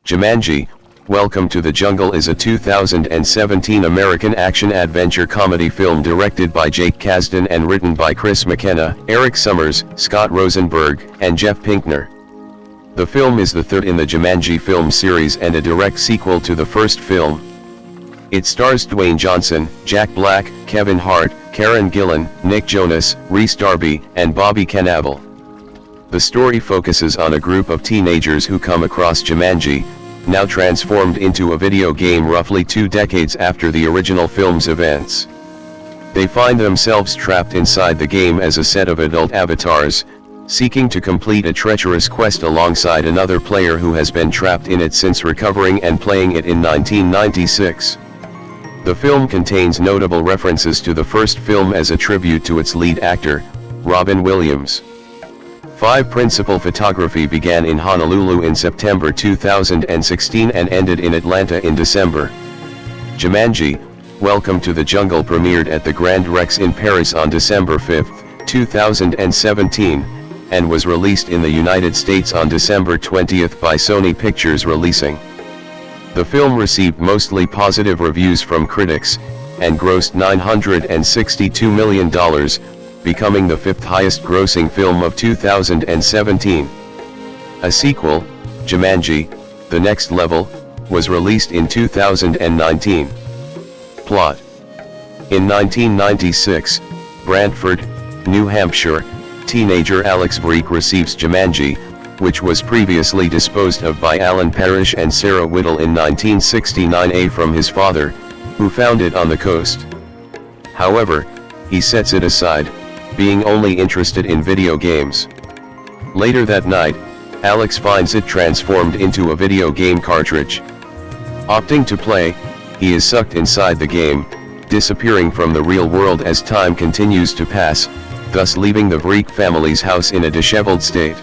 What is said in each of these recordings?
Jumanji Welcome to the Jungle is a 2017 American action-adventure comedy film directed by Jake Kasdan and written by Chris McKenna, Eric Summers, Scott Rosenberg, and Jeff Pinkner. The film is the third in the Jumanji film series and a direct sequel to the first film. It stars Dwayne Johnson, Jack Black, Kevin Hart, Karen Gillan, Nick Jonas, Rhys Darby, and Bobby Cannavale. The story focuses on a group of teenagers who come across Jumanji, now transformed into a video game roughly 2 decades after the original film's events. They find themselves trapped inside the game as a set of adult avatars, seeking to complete a treacherous quest alongside another player who has been trapped in it since recovering and playing it in 1996. The film contains notable references to the first film as a tribute to its lead actor, Robin Williams. 5 Principal photography began in Honolulu in September 2016 and ended in Atlanta in December. Jumanji Welcome to the Jungle premiered at the Grand Rex in Paris on December 5, 2017, and was released in the United States on December 20 by Sony Pictures Releasing. The film received mostly positive reviews from critics, and grossed $962 million, becoming the 5th highest grossing film of 2017. A sequel, Jumanji: The Next Level, was released in 2019. Plot: in 1996, Brantford, New Hampshire, teenager Alex Breek receives Jumanji, which was previously disposed of by Alan Parrish and Sarah Whittle in 1969 from his father, who found it on the coast. However, he sets it aside, being only interested in video games. Later that night, Alex finds it transformed into a video game cartridge. Opting to play, he is sucked inside the game, disappearing from the real world as time continues to pass, thus leaving the Breek family's house in a disheveled state.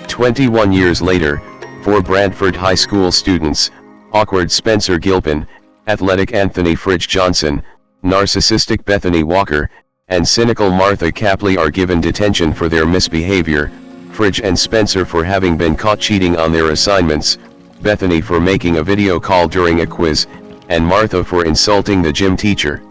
21 years later, 4 Brantford High School students, awkward Spencer Gilpin, athletic Anthony Fridge Johnson, narcissistic Bethany Walker, and cynical Martha Capley are given detention for their misbehavior, Fridge and Spencer for having been caught cheating on their assignments, Bethany for making a video call during a quiz, and Martha for insulting the gym teacher.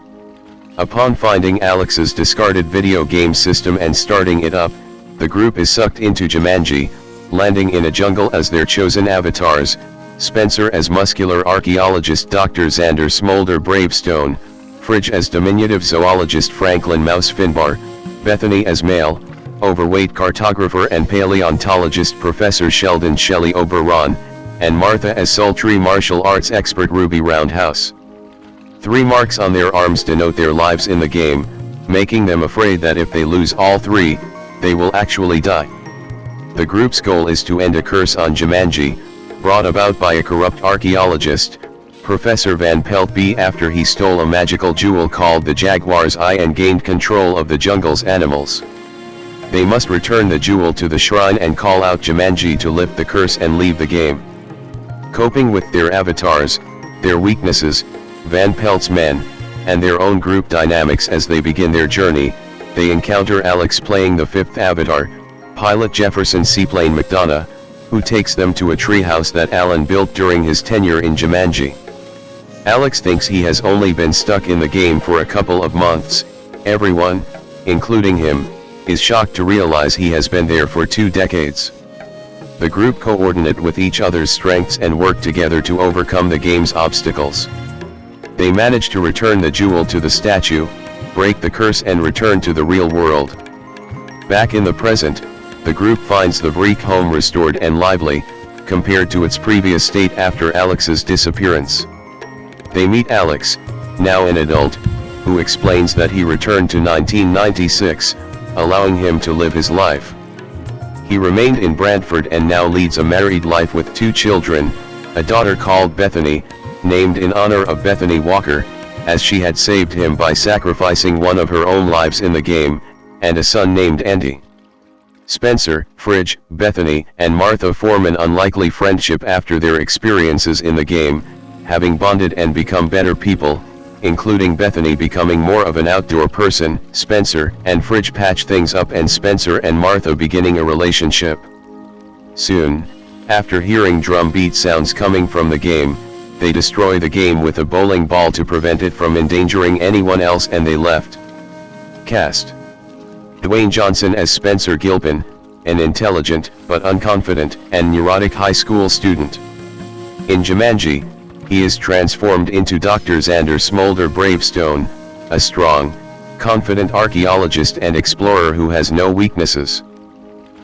Upon finding Alex's discarded video game system and starting it up, the group is sucked into Jumanji, landing in a jungle as their chosen avatars, Spencer as muscular archaeologist Dr. Xander Smolder Bravestone, Fridge as diminutive zoologist Franklin Mouse Finbar, Bethany as male, overweight cartographer and paleontologist Professor Sheldon Shelley Oberon, and Martha as sultry martial arts expert Ruby Roundhouse. 3 marks on their arms denote their lives in the game, making them afraid that if they lose all 3, they will actually die. The group's goal is to end a curse on Jumanji, brought about by a corrupt archaeologist, Professor Van Pelt B, after he stole a magical jewel called the Jaguar's Eye and gained control of the jungle's animals. They must return the jewel to the shrine and call out Jumanji to lift the curse and leave the game. Coping with their avatars, their weaknesses, Van Pelt's men, and their own group dynamics as they begin their journey, they encounter Alex playing the 5th avatar, pilot Jefferson Seaplane McDonough, who takes them to a treehouse that Alan built during his tenure in Jumanji. Alex thinks he has only been stuck in the game for a couple of months. Everyone, including him, is shocked to realize he has been there for 2 decades. The group coordinate with each other's strengths and work together to overcome the game's obstacles. They manage to return the jewel to the statue, break the curse and return to the real world. Back in the present, the group finds the Breek home restored and lively, compared to its previous state after Alex's disappearance. They meet Alex, now an adult, who explains that he returned to 1996, allowing him to live his life. He remained in Brantford and now leads a married life with 2 children, a daughter called Bethany, named in honor of Bethany Walker, as she had saved him by sacrificing one of her own lives in the game, and a son named Andy. Spencer, Fridge, Bethany, and Martha form an unlikely friendship after their experiences in the game, having bonded and become better people, including Bethany becoming more of an outdoor person. Spencer and Fridge patch things up and Spencer and Martha beginning a relationship. Soon, After hearing drum beat sounds coming from the game, they destroy the game with a bowling ball to prevent it from endangering anyone else, and they left. Cast: Dwayne Johnson as Spencer Gilpin, an intelligent, but unconfident, and neurotic high school student. In Jumanji, he is transformed into Dr. Xander Smolder Bravestone, a strong, confident archaeologist and explorer who has no weaknesses.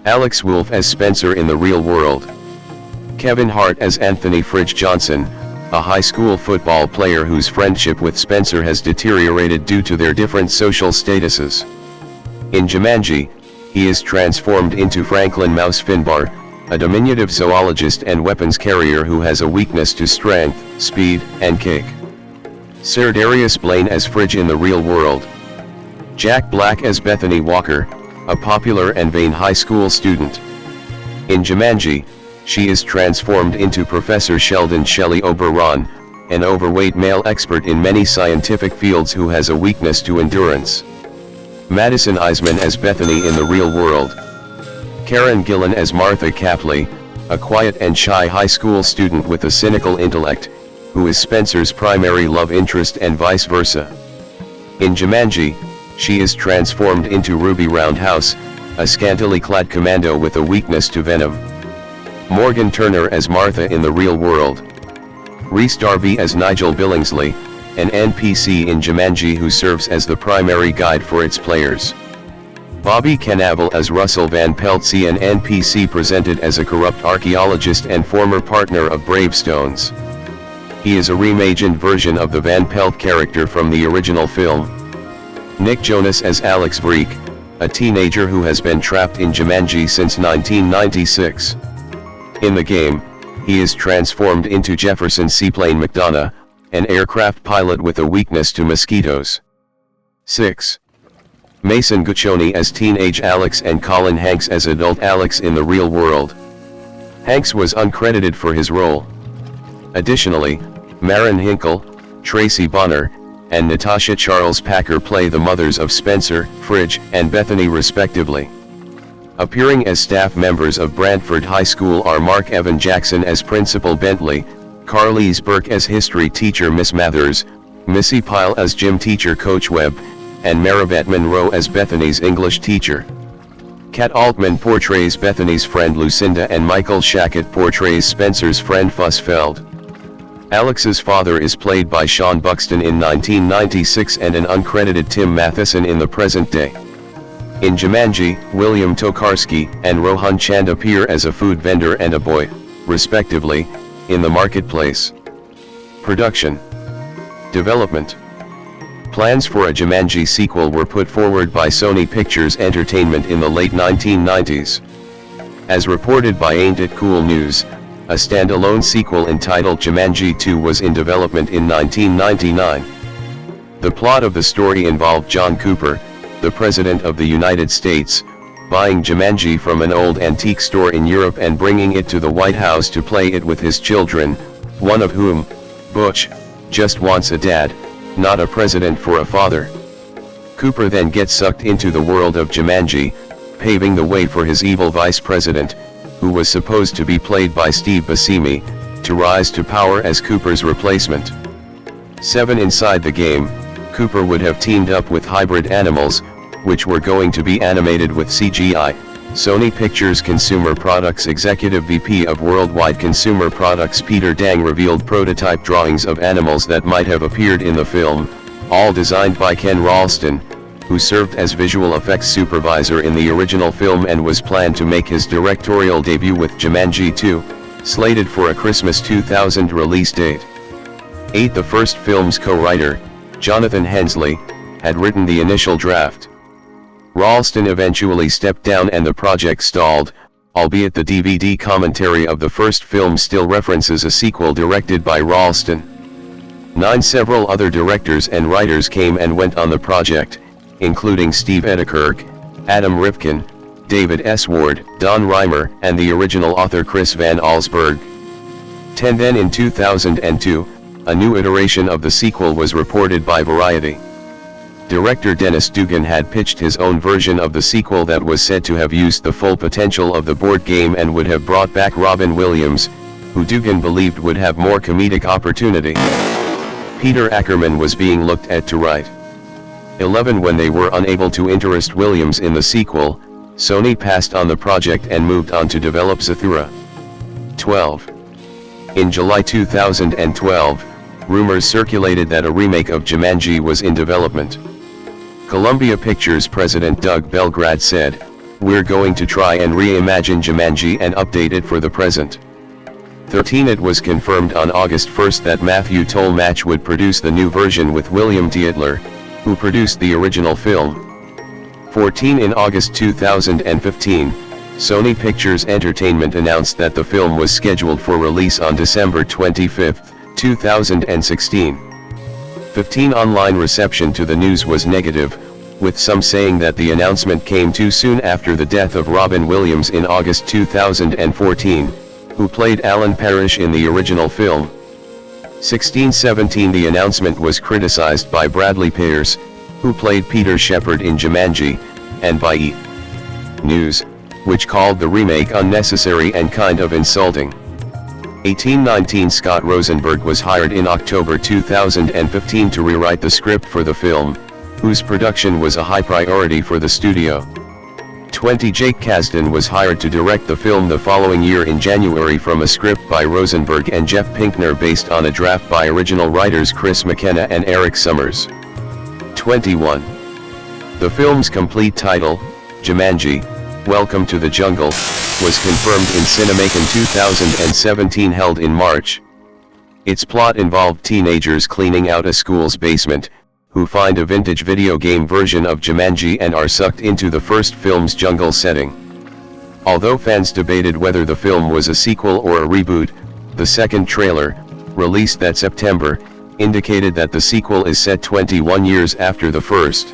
Alex Wolff as Spencer in the real world. Kevin Hart as Anthony Fridge Johnson, a high school football player whose friendship with Spencer has deteriorated due to their different social statuses. In Jumanji, he is transformed into Franklin Mouse Finbar, a diminutive zoologist and weapons carrier who has a weakness to strength, speed, and kick. Sir Darius Blaine as Fridge in the real world. Jack Black as Bethany Walker, a popular and vain high school student. In Jumanji, she is transformed into Professor Sheldon Shelley Oberon, an overweight male expert in many scientific fields who has a weakness to endurance. Madison Eisman as Bethany in the real world. Karen Gillan as Martha Capley, a quiet and shy high school student with a cynical intellect, who is Spencer's primary love interest and vice versa. In Jumanji, she is transformed into Ruby Roundhouse, a scantily clad commando with a weakness to venom. Morgan Turner as Martha in the real world. Rhys Darby as Nigel Billingsley, an NPC in Jumanji who serves as the primary guide for its players. Bobby Cannavale as Russell Van Peltzy, an NPC presented as a corrupt archaeologist and former partner of Bravestones. He is a reimagined version of the Van Pelt character from the original film. Nick Jonas as Alex Breek, a teenager who has been trapped in Jumanji since 1996. In the game, he is transformed into Jefferson Seaplane McDonough, an aircraft pilot with a weakness to mosquitoes. 6. Mason Guccione as teenage Alex and Colin Hanks as adult Alex in the real world. Hanks was uncredited for his role. Additionally, Maren Hinkle, Tracy Bonner, and Natasha Charles Packer play the mothers of Spencer, Fridge, and Bethany respectively. Appearing as staff members of Brantford High School are Mark Evan Jackson as Principal Bentley, Carlise Burke as History Teacher Miss Mathers, Missy Pyle as Gym Teacher Coach Webb, and Maribeth Monroe as Bethany's English teacher. Kat Altman portrays Bethany's friend Lucinda, and Michael Shackett portrays Spencer's friend Fussfeld. Alex's father is played by Sean Buxton in 1996 and an uncredited Tim Matheson in the present day. In Jumanji, William Tokarski and Rohan Chand appear as a food vendor and a boy, respectively, in the marketplace. Production. Development. Plans for a Jumanji sequel were put forward by Sony Pictures Entertainment in the late 1990s. As reported by Ain't It Cool News, a standalone sequel entitled Jumanji 2 was in development in 1999. The plot of the story involved John Cooper, the President of the United States, buying Jumanji from an old antique store in Europe and bringing it to the White House to play it with his children, one of whom, Butch, just wants a dad, not a president for a father. Cooper then gets sucked into the world of Jumanji, paving the way for his evil vice president, who was supposed to be played by Steve Buscemi, to rise to power as Cooper's replacement. 7. Inside the game, Cooper would have teamed up with hybrid animals, which were going to be animated with CGI. Sony Pictures Consumer Products Executive VP of Worldwide Consumer Products Peter Dang revealed prototype drawings of animals that might have appeared in the film, all designed by Ken Ralston, who served as visual effects supervisor in the original film and was planned to make his directorial debut with Jumanji 2, slated for a Christmas 2000 release date. 8. The first film's co-writer, Jonathan Hensley, had written the initial draft. Ralston eventually stepped down and the project stalled, albeit the DVD commentary of the first film still references a sequel directed by Ralston. 9. Several other directors and writers came and went on the project, including Steve Edekirk, Adam Rifkin, David S. Ward, Don Reimer, and the original author Chris Van Allsburg. 10. Then in 2002, a new iteration of the sequel was reported by Variety. Director Dennis Dugan had pitched his own version of the sequel that was said to have used the full potential of the board game and would have brought back Robin Williams, who Dugan believed would have more comedic opportunity. Peter Ackerman was being looked at to write. 11 When they were unable to interest Williams in the sequel, Sony passed on the project and moved on to develop Zathura. 12. In July 2012, rumors circulated that a remake of Jumanji was in development. Columbia Pictures president Doug Belgrad said, "We're going to try and reimagine Jumanji and update it for the present." 13 It was confirmed on August 1 that Matthew Tolmach would produce the new version with William Dietler, who produced the original film. 14 In August 2015, Sony Pictures Entertainment announced that the film was scheduled for release on December 25, 2016. 15 Online reception to the news was negative, with some saying that the announcement came too soon after the death of Robin Williams in August 2014, who played Alan Parrish in the original film. 16-17 The announcement was criticized by Bradley Pierce, who played Peter Shepard in Jumanji, and by E! News, which called the remake unnecessary and kind of insulting. 18-19 Scott Rosenberg was hired in October 2015 to rewrite the script for the film, whose production was a high priority for the studio. 20 Jake Kasdan was hired to direct the film the following year in January from a script by Rosenberg and Jeff Pinkner based on a draft by original writers Chris McKenna and Eric Summers. 21. The film's complete title, Jumanji, Welcome to the Jungle, was confirmed in Cinemake in 2017 held in March. Its plot involved teenagers cleaning out a school's basement, who find a vintage video game version of Jumanji and are sucked into the first film's jungle setting. Although fans debated whether the film was a sequel or a reboot, the second trailer, released that September, indicated that the sequel is set 21 years after the first.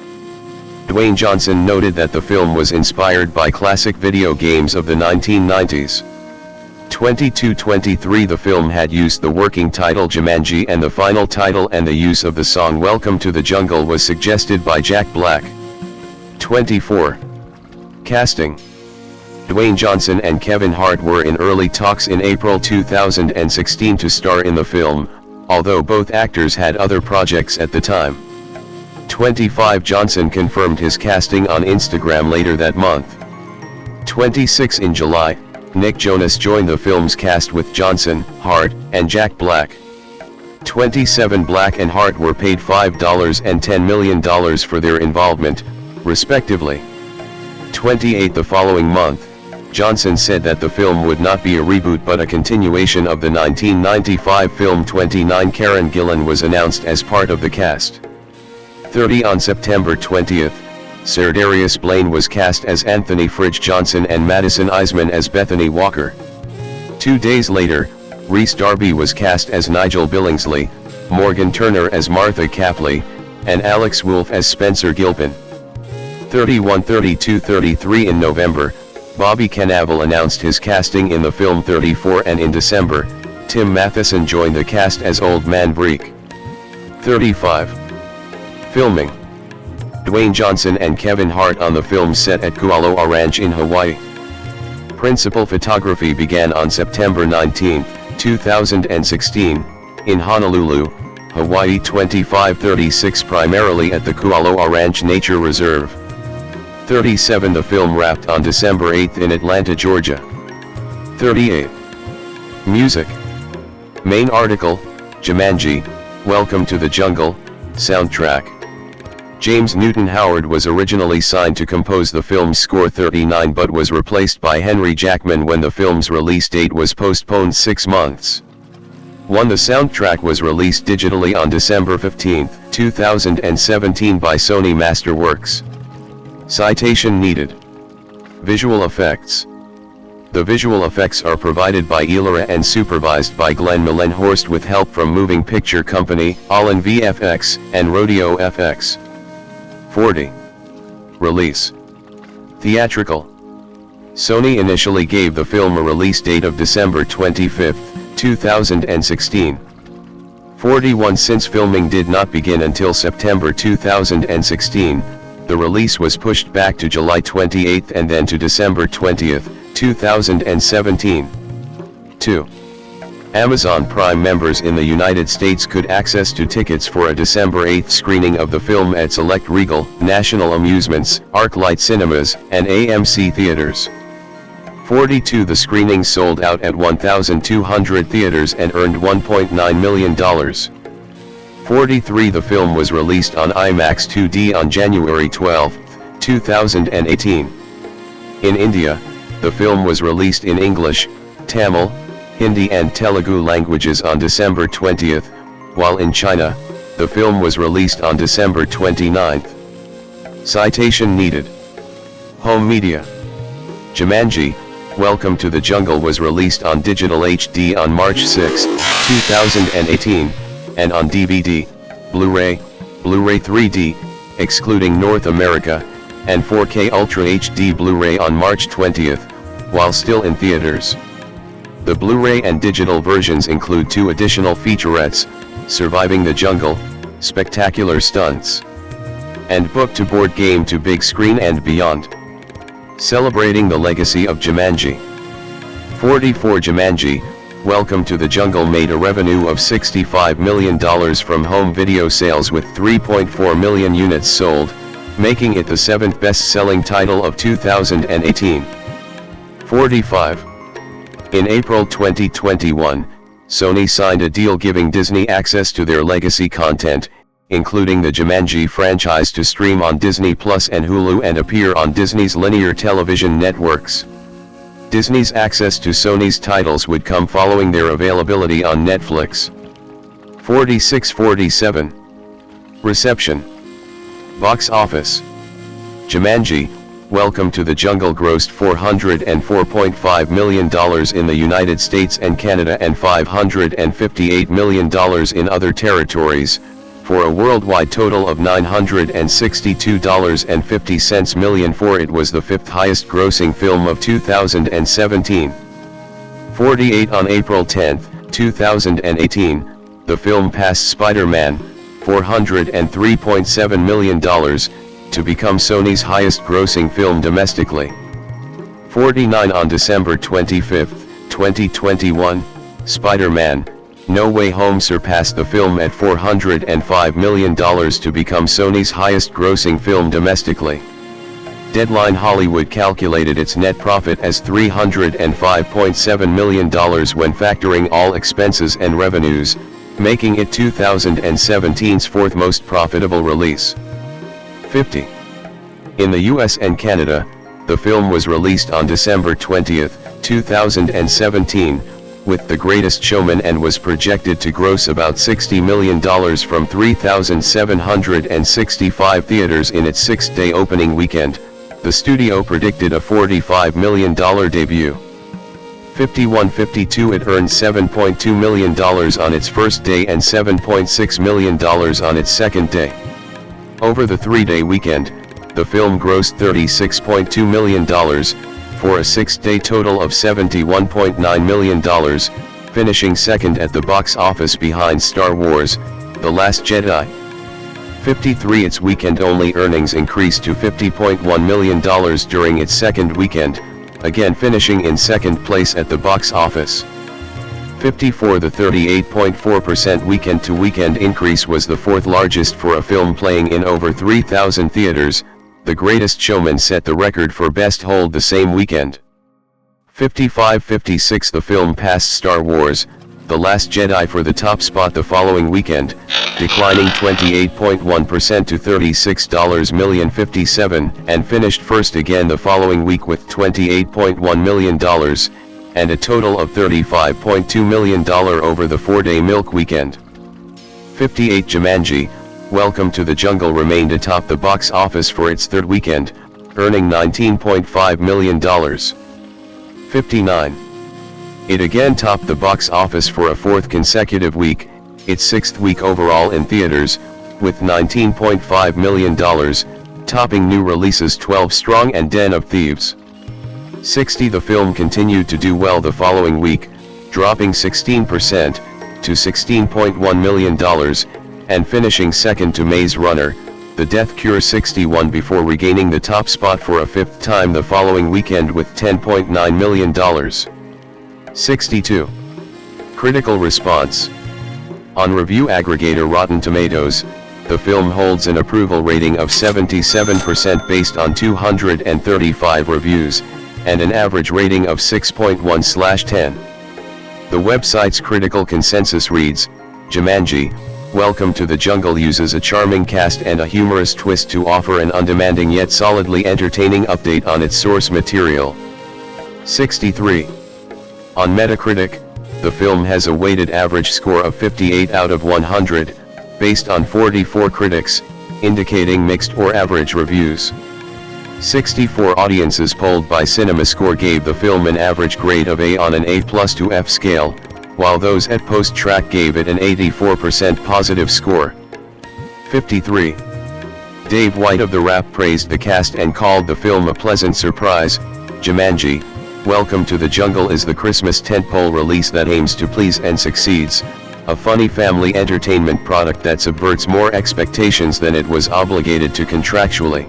Dwayne Johnson noted that the film was inspired by classic video games of the 1990s. 22-23 The film had used the working title Jumanji and the final title, and the use of the song Welcome to the Jungle was suggested by Jack Black. 24. Casting. Dwayne Johnson and Kevin Hart were in early talks in April 2016 to star in the film, although both actors had other projects at the time. 25 Johnson confirmed his casting on Instagram later that month. 26 In July, Nick Jonas joined the film's cast with Johnson, Hart, and Jack Black. 27 Black and Hart were paid $5 and $10 million for their involvement, respectively. 28 The following month, Johnson said that the film would not be a reboot but a continuation of the 1995 film. 29 Karen Gillan was announced as part of the cast. 30 On September 20th, Serdarius Blaine was cast as Anthony Fridge Johnson and Madison Eisman as Bethany Walker. 2 days later, Rhys Darby was cast as Nigel Billingsley, Morgan Turner as Martha Capley, and Alex Wolff as Spencer Gilpin. 31 32 33 In November, Bobby Cannavale announced his casting in the film 34, and in December, Tim Matheson joined the cast as Old Man Breek. 35. Filming. Dwayne Johnson and Kevin Hart on the film set at Kualoa Ranch in Hawaii. Principal photography began on September 19, 2016, in Honolulu, Hawaii. 25-36 Primarily at the Kualoa Ranch Nature Reserve. 37 The film wrapped on December 8 in Atlanta, Georgia. 38. Music. Main article, Jumanji, Welcome to the Jungle, soundtrack. James Newton Howard was originally signed to compose the film's score 39 but was replaced by Henry Jackman when the film's release date was postponed 6 months. 1 The soundtrack was released digitally on December 15, 2017 by Sony Masterworks. Citation needed. Visual effects. The visual effects are provided by Elara and supervised by Glenn Millenhorst with help from moving picture company, Olin VFX, and Rodeo FX. 40. Release. Theatrical. Sony initially gave the film a release date of December 25, 2016. 41 Since filming did not begin until September 2016, the release was pushed back to July 28 and then to December 20, 2017. 2. Amazon Prime members in the United States could access to tickets for a December 8 screening of the film at select Regal, National Amusements, ArcLight Cinemas, and AMC theaters. 42 The screening sold out at 1,200 theaters and earned $1.9 million. 43 The film was released on IMAX 2D on January 12, 2018. In India, the film was released in English, Tamil, Hindi and Telugu languages on December 20, while in China, the film was released on December 29. Citation needed. Home media. Jumanji Welcome to the Jungle was released on digital HD on March 6, 2018, and on DVD, Blu-ray, Blu-ray 3D, excluding North America, and 4K Ultra HD Blu-ray on March 20, while still in theaters. The Blu-ray and digital versions include 2 additional featurettes, Surviving the Jungle, Spectacular Stunts, and Book to Board Game to Big Screen and Beyond. Celebrating the legacy of Jumanji. 44 Jumanji Welcome to the Jungle made a revenue of $65 million from home video sales with 3.4 million units sold, making it the 7th best-selling title of 2018. 45. In April 2021, Sony signed a deal giving Disney access to their legacy content, including the Jumanji franchise to stream on Disney Plus and Hulu and appear on Disney's linear television networks. Disney's access to Sony's titles would come following their availability on Netflix. 46-47. Reception. Box office. Jumanji Welcome to the Jungle grossed $404.5 million in the United States and Canada and $558 million in other territories, for a worldwide total of $962.50 million. It was the 5th highest grossing film of 2017. 48 On April 10, 2018, the film passed Spider-Man, $403.7 million, to become Sony's highest grossing film domestically. 49 On December 25, 2021, Spider-Man, No Way Home surpassed the film at $405 million to become Sony's highest grossing film domestically. Deadline Hollywood calculated its net profit as $305.7 million when factoring all expenses and revenues, making it 2017's 4th most profitable release. 50. In the US and Canada, the film was released on December 20, 2017, with The Greatest Showman and was projected to gross about $60 million from 3,765 theaters in its 6th-day opening weekend. The studio predicted a $45 million debut. 51-52 It earned $7.2 million on its first day and $7.6 million on its second day. Over the 3-day weekend, the film grossed $36.2 million, for a 6-day total of $71.9 million, finishing second at the box office behind Star Wars: The Last Jedi. 53 Its weekend-only earnings increased to $50.1 million during its second weekend, again finishing in second place at the box office. 54 The 38.4% weekend-to-weekend increase was the 4th largest for a film playing in over 3,000 theaters. The Greatest Showman set the record for best hold the same weekend. 55-56 The film passed Star Wars: The Last Jedi for the top spot the following weekend, declining 28.1% to $36.57, and finished first again the following week with $28.1 million, and a total of $35.2 million over the 4-day milk weekend. 58 Jumanji Welcome to the Jungle remained atop the box office for its 3rd weekend, earning $19.5 million. 59. It again topped the box office for a 4th consecutive week, its 6th week overall in theaters, with $19.5 million, topping new releases 12 Strong and Den of Thieves. 60 The film continued to do well the following week, dropping 16% to $16.1 million, and finishing second to Maze Runner, The Death Cure 61 before regaining the top spot for a fifth time the following weekend with $10.9 million. 62. Critical response. On review aggregator Rotten Tomatoes, the film holds an approval rating of 77% based on 235 reviews, and an average rating of 6.1/10. The website's critical consensus reads, Jumanji, Welcome to the Jungle uses a charming cast and a humorous twist to offer an undemanding yet solidly entertaining update on its source material. 63. On Metacritic, the film has a weighted average score of 58 out of 100, based on 44 critics, indicating mixed or average reviews. 64 audiences polled by CinemaScore gave the film an average grade of A on an A+ to F scale, while those at Post-Track gave it an 84% positive score. 53. Dave White of The Wrap praised the cast and called the film a pleasant surprise. Jumanji, Welcome to the Jungle is the Christmas tentpole release that aims to please and succeeds, a funny family entertainment product that subverts more expectations than it was obligated to contractually.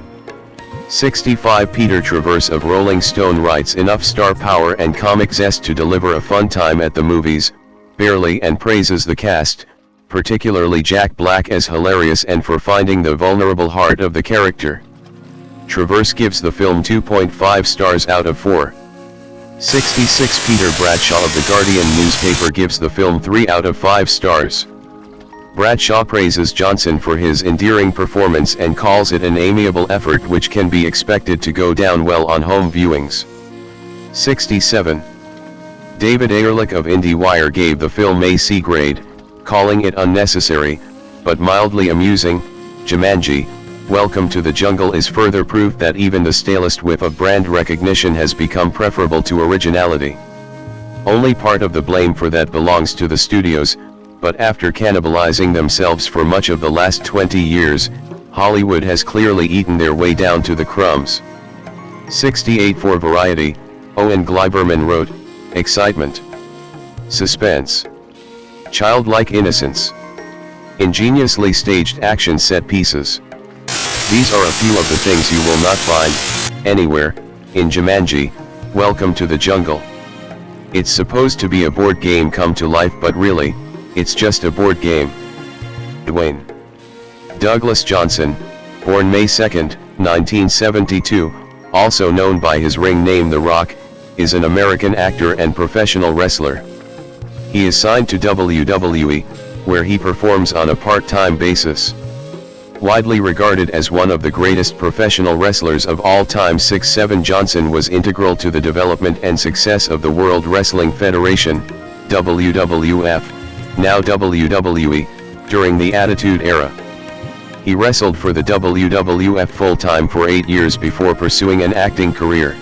65. Peter Travers of Rolling Stone writes enough star power and comic zest to deliver a fun time at the movies, barely, and praises the cast, particularly Jack Black as hilarious and for finding the vulnerable heart of the character. Travers gives the film 2.5 stars out of 4. 66. Peter Bradshaw of The Guardian newspaper gives the film 3 out of 5 stars. Bradshaw praises Johnson for his endearing performance and calls it an amiable effort which can be expected to go down well on home viewings. 67. David Ehrlich of IndieWire gave the film a C grade, calling it unnecessary, but mildly amusing. Jumanji, Welcome to the Jungle is further proof that even the stalest whiff of brand recognition has become preferable to originality. Only part of the blame for that belongs to the studios, but after cannibalizing themselves for much of the last 20 years, Hollywood has clearly eaten their way down to the crumbs. 68. For Variety, Owen Gleiberman wrote, excitement, suspense, childlike innocence, ingeniously staged action set pieces. These are a few of the things you will not find anywhere in Jumanji, Welcome to the Jungle. It's supposed to be a board game come to life, but really, it's just a board game. Dwayne Douglas Johnson, born May 2, 1972, also known by his ring name The Rock, is an American actor and professional wrestler. He is signed to WWE, where he performs on a part-time basis. Widely regarded as one of the greatest professional wrestlers of all time, 6'7" Johnson was integral to the development and success of the World Wrestling Federation, WWF, now WWE, during the Attitude Era. He wrestled for the WWF full-time for 8 years before pursuing an acting career.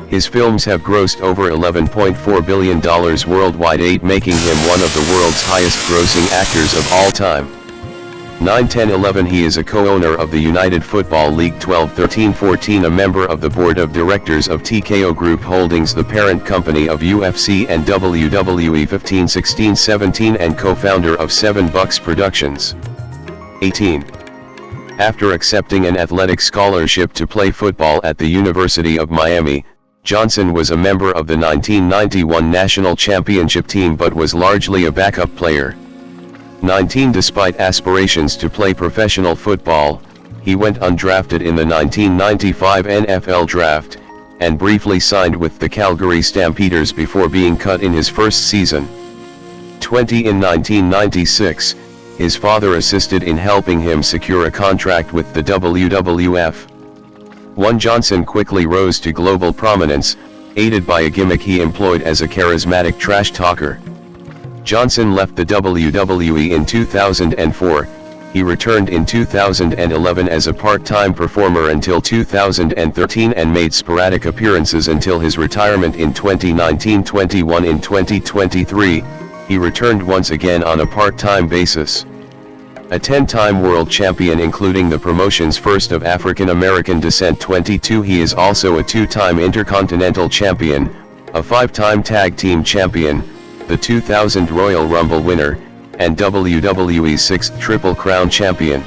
His films have grossed over $11.4 billion worldwide, making him one of the world's highest-grossing actors of all time. 9, 10, 11 He is a co-owner of the United Football League 12, 13, 14, a member of the board of directors of TKO Group Holdings, the parent company of UFC and WWE 15, 16, 17, and co-founder of 7 Bucks Productions. 18. After accepting an athletic scholarship to play football at the University of Miami, Johnson was a member of the 1991 national championship team but was largely a backup player. 19. Despite aspirations to play professional football, he went undrafted in the 1995 NFL Draft, and briefly signed with the Calgary Stampeders before being cut in his first season. 20. In 1996, his father assisted in helping him secure a contract with the WWF. 1. Johnson quickly rose to global prominence, aided by a gimmick he employed as a charismatic trash talker. Johnson left the WWE in 2004, he returned in 2011 as a part-time performer until 2013 and made sporadic appearances until his retirement in 2019-21. In 2023, he returned once again on a part-time basis. A 10-time world champion including the promotion's first of African American descent. 22. He is also a 2-time Intercontinental Champion, a 5-time Tag Team Champion, the 2000 Royal Rumble winner, and WWE's 6th Triple Crown champion.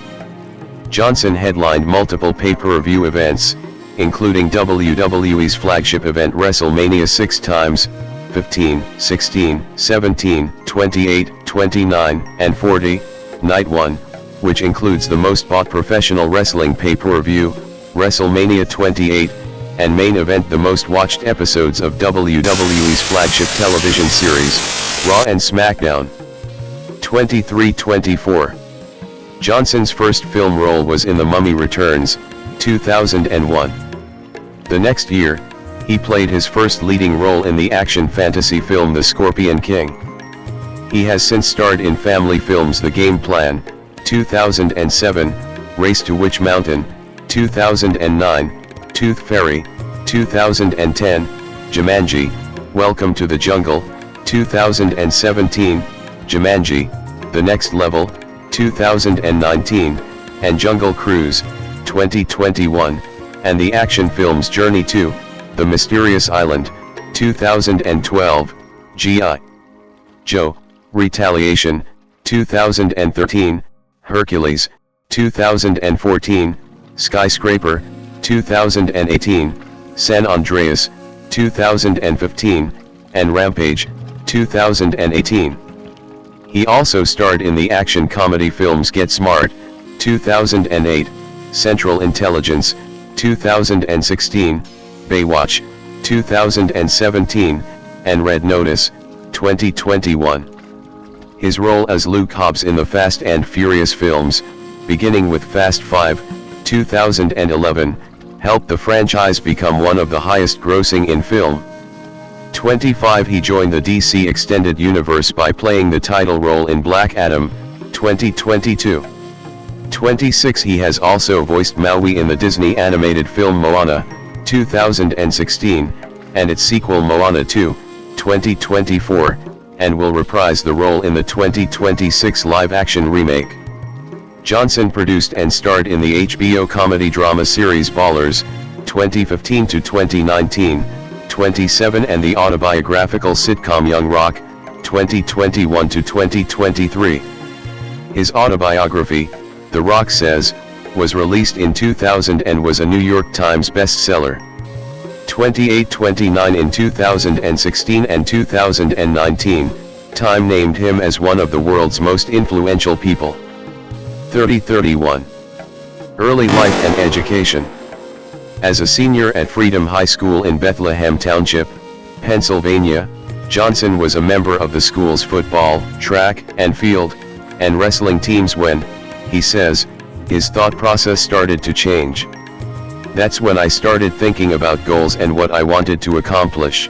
Johnson headlined multiple pay-per-view events, including WWE's flagship event WrestleMania 6 times, 15, 16, 17, 28, 29, and 40, Night 1, which includes the most bought professional wrestling pay-per-view, WrestleMania 28, and main event the most watched episodes of WWE's flagship television series, Raw and SmackDown. 23-24. Johnson's first film role was in The Mummy Returns, 2001. The next year, he played his first leading role in the action fantasy film The Scorpion King. He has since starred in family films The Game Plan, 2007, Race to Witch Mountain, 2009, Tooth Fairy, 2010, Jumanji, Welcome to the Jungle, 2017, Jumanji, The Next Level, 2019, and Jungle Cruise, 2021, and the action films Journey to The Mysterious Island, 2012, G.I. Joe, Retaliation, 2013, Hercules, 2014, Skyscraper, 2018, San Andreas, 2015, and Rampage, 2018. He also starred in the action comedy films Get Smart, 2008, Central Intelligence, 2016, Baywatch, 2017, and Red Notice, 2021. His role as Luke Hobbs in the Fast and Furious films, beginning with Fast 5, 2011, helped the franchise become one of the highest grossing in film. 25. He joined the DC Extended Universe by playing the title role in Black Adam, 2022. 26. He has also voiced Maui in the Disney animated film Moana, 2016, and its sequel Moana 2, 2024, and will reprise the role in the 2026 live-action remake. Johnson produced and starred in the HBO comedy drama series Ballers, 2015 to 2019, 27, and the autobiographical sitcom Young Rock, 2021 to 2023. His autobiography, The Rock Says, was released in 2000 and was a New York Times bestseller. 28-29. In 2016 and 2019, Time named him as one of the world's most influential people. 30-31. Early life and education. As a senior at Freedom High School in Bethlehem Township, Pennsylvania, Johnson was a member of the school's football, track and field, and wrestling teams when, he says, his thought process started to change. That's when I started thinking about goals and what I wanted to accomplish.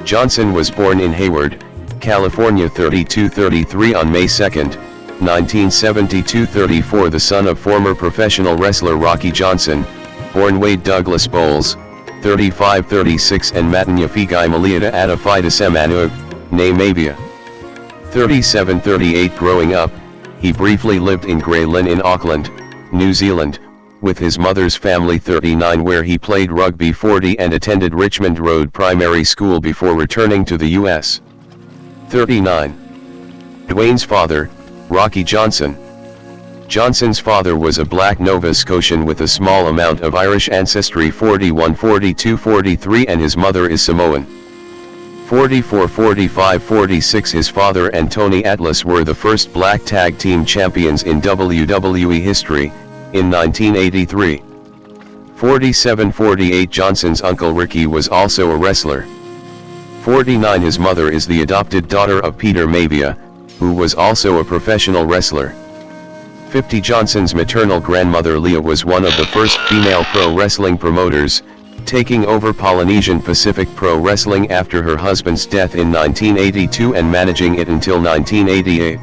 Johnson was born in Hayward, California 32-33 on May 2, 1972. The son of former professional wrestler Rocky Johnson, born Wade Douglas Bowles, 35-36, and Matanyafigai Maliata Adafida Semanu, née Mavia. 37-38. Growing up, he briefly lived in Grey Lynn in Auckland, New Zealand, with his mother's family. 39. Where he played rugby. 40. And attended Richmond Road Primary School before returning to the U.S. 39. Dwayne's father, Rocky Johnson. Johnson's father was a black Nova Scotian with a small amount of Irish ancestry. 41, 42, 43, and his mother is Samoan. 44, 45, 46. His father and Tony Atlas were the first black tag team champions in WWE history, in 1983. 47, 48. Johnson's uncle Ricky was also a wrestler. 49. His mother is the adopted daughter of Peter Mavia, who was also a professional wrestler. 50. Johnson's maternal grandmother Leah was one of the first female pro wrestling promoters, taking over Polynesian Pacific Pro Wrestling after her husband's death in 1982 and managing it until 1988.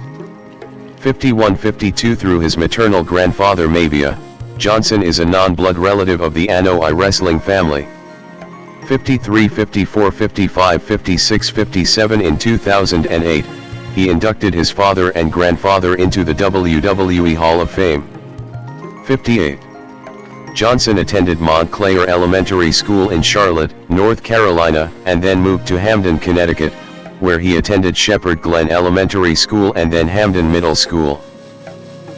51. 52. Through his maternal grandfather Mavia, Johnson is a non-blood relative of the Anoa'i wrestling family. 53, 54, 55, 56, 57. In 2008, he inducted his father and grandfather into the WWE Hall of Fame. 58. Johnson attended Montclair Elementary School in Charlotte, North Carolina, and then moved to Hamden, Connecticut, where he attended Shepherd Glen Elementary School and then Hamden Middle School.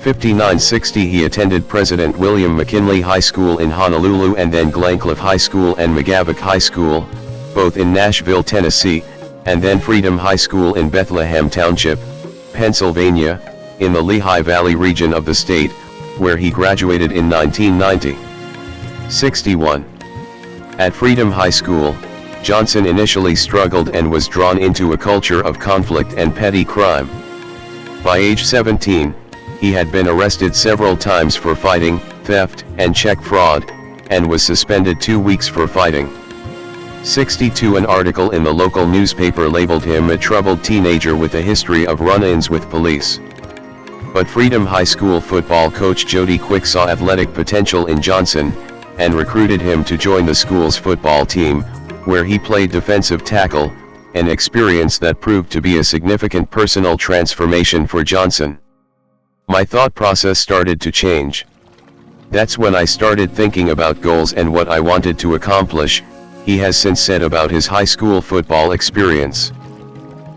59-60 he attended President William McKinley High School in Honolulu and then Glencliff High School and McGavock High School, both in Nashville, Tennessee, and then Freedom High School in Bethlehem Township, Pennsylvania, in the Lehigh Valley region of the state, where he graduated in 1990. 61. At Freedom High School, Johnson initially struggled and was drawn into a culture of conflict and petty crime. By age 17, he had been arrested several times for fighting, theft, and check fraud, and was suspended 2 weeks for fighting. 62 An article in the local newspaper labeled him a troubled teenager with a history of run-ins with police. But Freedom High School football coach Jody Quick saw athletic potential in Johnson, and recruited him to join the school's football team, where he played defensive tackle, an experience that proved to be a significant personal transformation for Johnson. My thought process started to change. That's when I started thinking about goals and what I wanted to accomplish, he has since said about his high school football experience.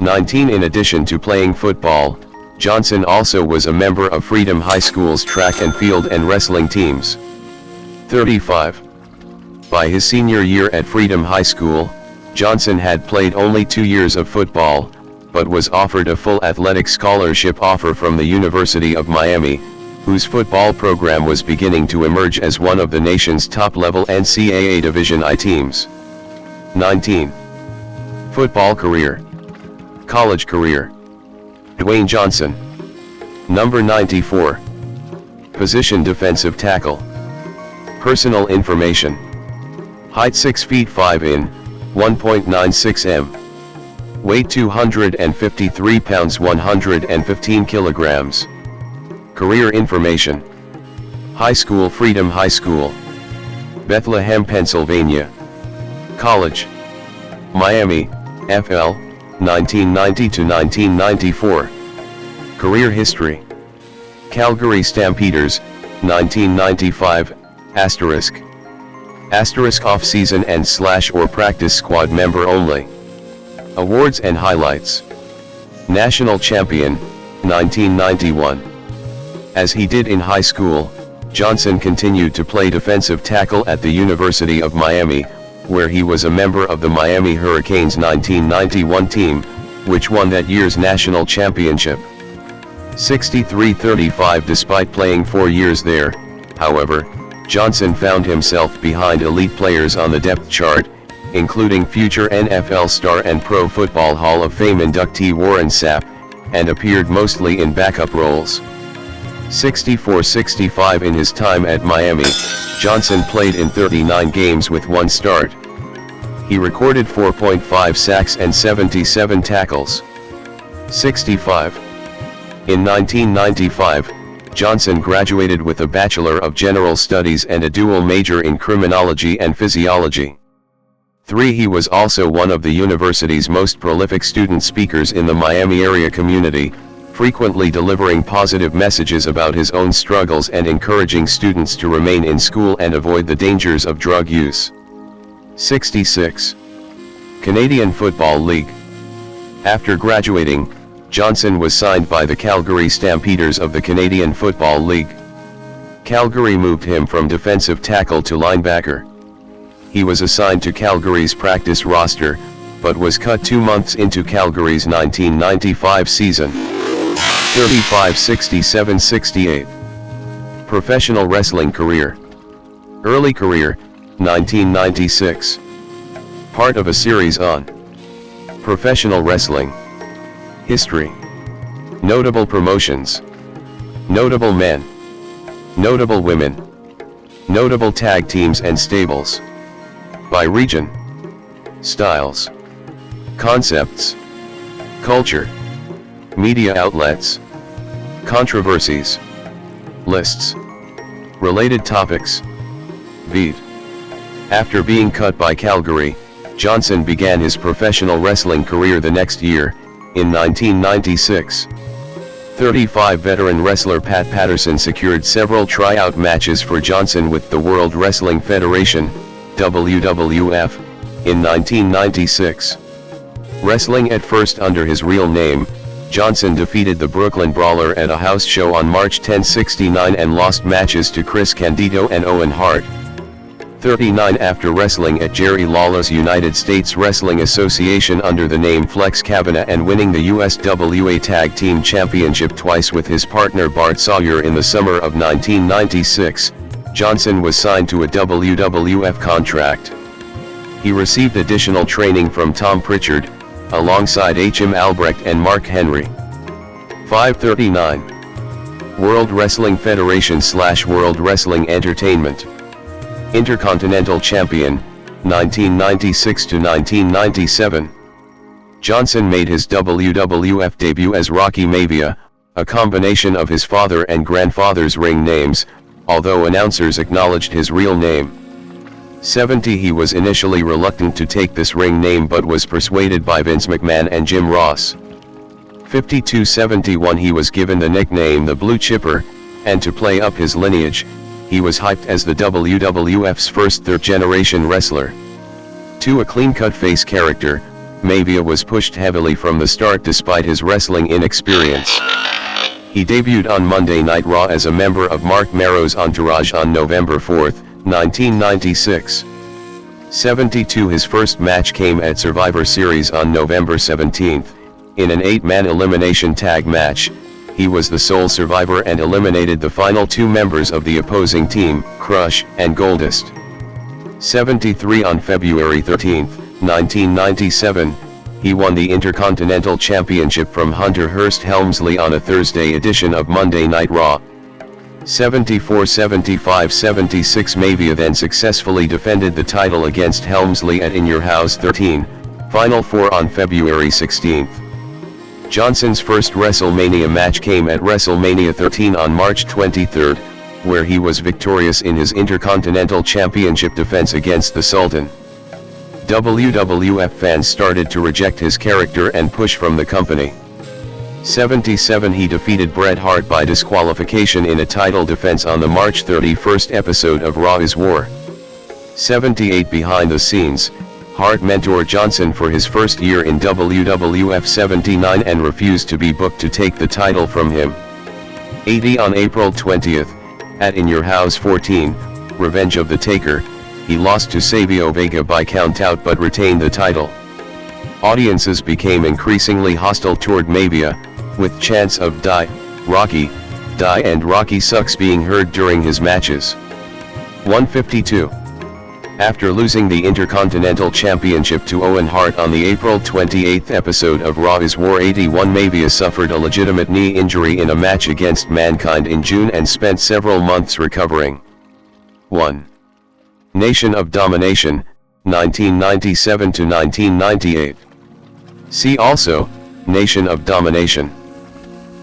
19 In addition to playing football, Johnson also was a member of Freedom High School's track and field and wrestling teams. 35. By his senior year at Freedom High School, Johnson had played only 2 years of football, but was offered a full athletic scholarship offer from the University of Miami, whose football program was beginning to emerge as one of the nation's top-level NCAA Division I teams. 19. Football career. College career. Dwayne Johnson. Number 94. Position defensive tackle. Personal information. Height 6 feet 5 in, 1.96 m. Weight 253 pounds 115 kilograms. Career information. High school Freedom High School, Bethlehem, Pennsylvania. College. Miami, FL, 1990 to 1994. Career history. Calgary Stampeders, 1995, asterisk. Asterisk off-season and / or practice squad member only. Awards and highlights. National champion, 1991. As he did in high school, Johnson continued to play defensive tackle at the University of Miami, where he was a member of the Miami Hurricanes 1991 team, which won that year's national championship. 63-35 Despite playing 4 years there, however, Johnson found himself behind elite players on the depth chart, including future NFL star and Pro Football Hall of Fame inductee Warren Sapp, and appeared mostly in backup roles. 64-65 In his time at Miami, Johnson played in 39 games with 1 start. He recorded 4.5 sacks and 77 tackles. 65. In 1995, Johnson graduated with a Bachelor of General Studies and a dual major in Criminology and Physiology. 3. He was also one of the university's most prolific student speakers in the Miami area community, frequently delivering positive messages about his own struggles and encouraging students to remain in school and avoid the dangers of drug use. 66. Canadian Football League. After graduating, Johnson was signed by the Calgary Stampeders of the Canadian Football League. Calgary moved him from defensive tackle to linebacker. He was assigned to Calgary's practice roster, but was cut 2 months into Calgary's 1995 season. 35-67-68. Professional wrestling career. Early career, 1996. Part of a series on professional wrestling. History. Notable promotions. Notable men. Notable women. Notable tag teams and stables. By region. Styles. Concepts. Culture. Media outlets. Controversies. Lists. Related topics. Beat. After being cut by Calgary, Johnson began his professional wrestling career the next year, in 1996. 35 veteran wrestler Pat Patterson secured several tryout matches for Johnson with the World Wrestling Federation, WWF, in 1996. Wrestling at first under his real name, Johnson defeated the Brooklyn Brawler at a house show on March 10, '69 and lost matches to Chris Candido and Owen Hart. 39 after wrestling at Jerry Lawler's United States Wrestling Association under the name Flex Cabana and winning the USWA Tag Team Championship twice with his partner Bart Sawyer in the summer of 1996, Johnson was signed to a WWF contract. He received additional training from Tom Pritchard, alongside H.M. Albrecht and Mark Henry. 539. World Wrestling Federation / World Wrestling Entertainment. Intercontinental Champion, 1996 to 1997. Johnson made his WWF debut as Rocky Maivia, a combination of his father and grandfather's ring names, although announcers acknowledged his real name. 70 He was initially reluctant to take this ring name but was persuaded by Vince McMahon and Jim Ross. 52-71 He was given the nickname the Blue Chipper, and to play up his lineage, he was hyped as the WWF's first third-generation wrestler. To a clean-cut face character, Maivia was pushed heavily from the start despite his wrestling inexperience. He debuted on Monday Night Raw as a member of Mark Marrow's entourage on November 4, 1996. 72 His first match came at Survivor Series on November 17, in an 8-man elimination tag match. He was the sole survivor and eliminated the final two members of the opposing team, Crush and Goldust. 73 On February 13, 1997, he won the Intercontinental Championship from Hunter Hearst Helmsley on a Thursday edition of Monday Night Raw. 74 75 76 Maivia then successfully defended the title against Helmsley at In Your House 13, Final 4 on February 16. Johnson's first WrestleMania match came at WrestleMania 13 on March 23, where he was victorious in his Intercontinental Championship defense against the Sultan. WWF fans started to reject his character and push from the company. 77 He defeated Bret Hart by disqualification in a title defense on the March 31 episode of Raw is War. 78 Behind the scenes, Hart mentored Johnson for his first year in WWF 79 and refused to be booked to take the title from him. 80 On April 20, at In Your House 14, Revenge of the Taker, he lost to Savio Vega by countout but retained the title. Audiences became increasingly hostile toward Maivia, with chants of "Die, Rocky, Die" and "Rocky sucks" being heard during his matches. 152. After losing the Intercontinental Championship to Owen Hart on the April 28 episode of Raw is War 81, Maivia suffered a legitimate knee injury in a match against Mankind in June and spent several months recovering. 1. Nation of Domination, 1997 to 1998. See also, Nation of Domination.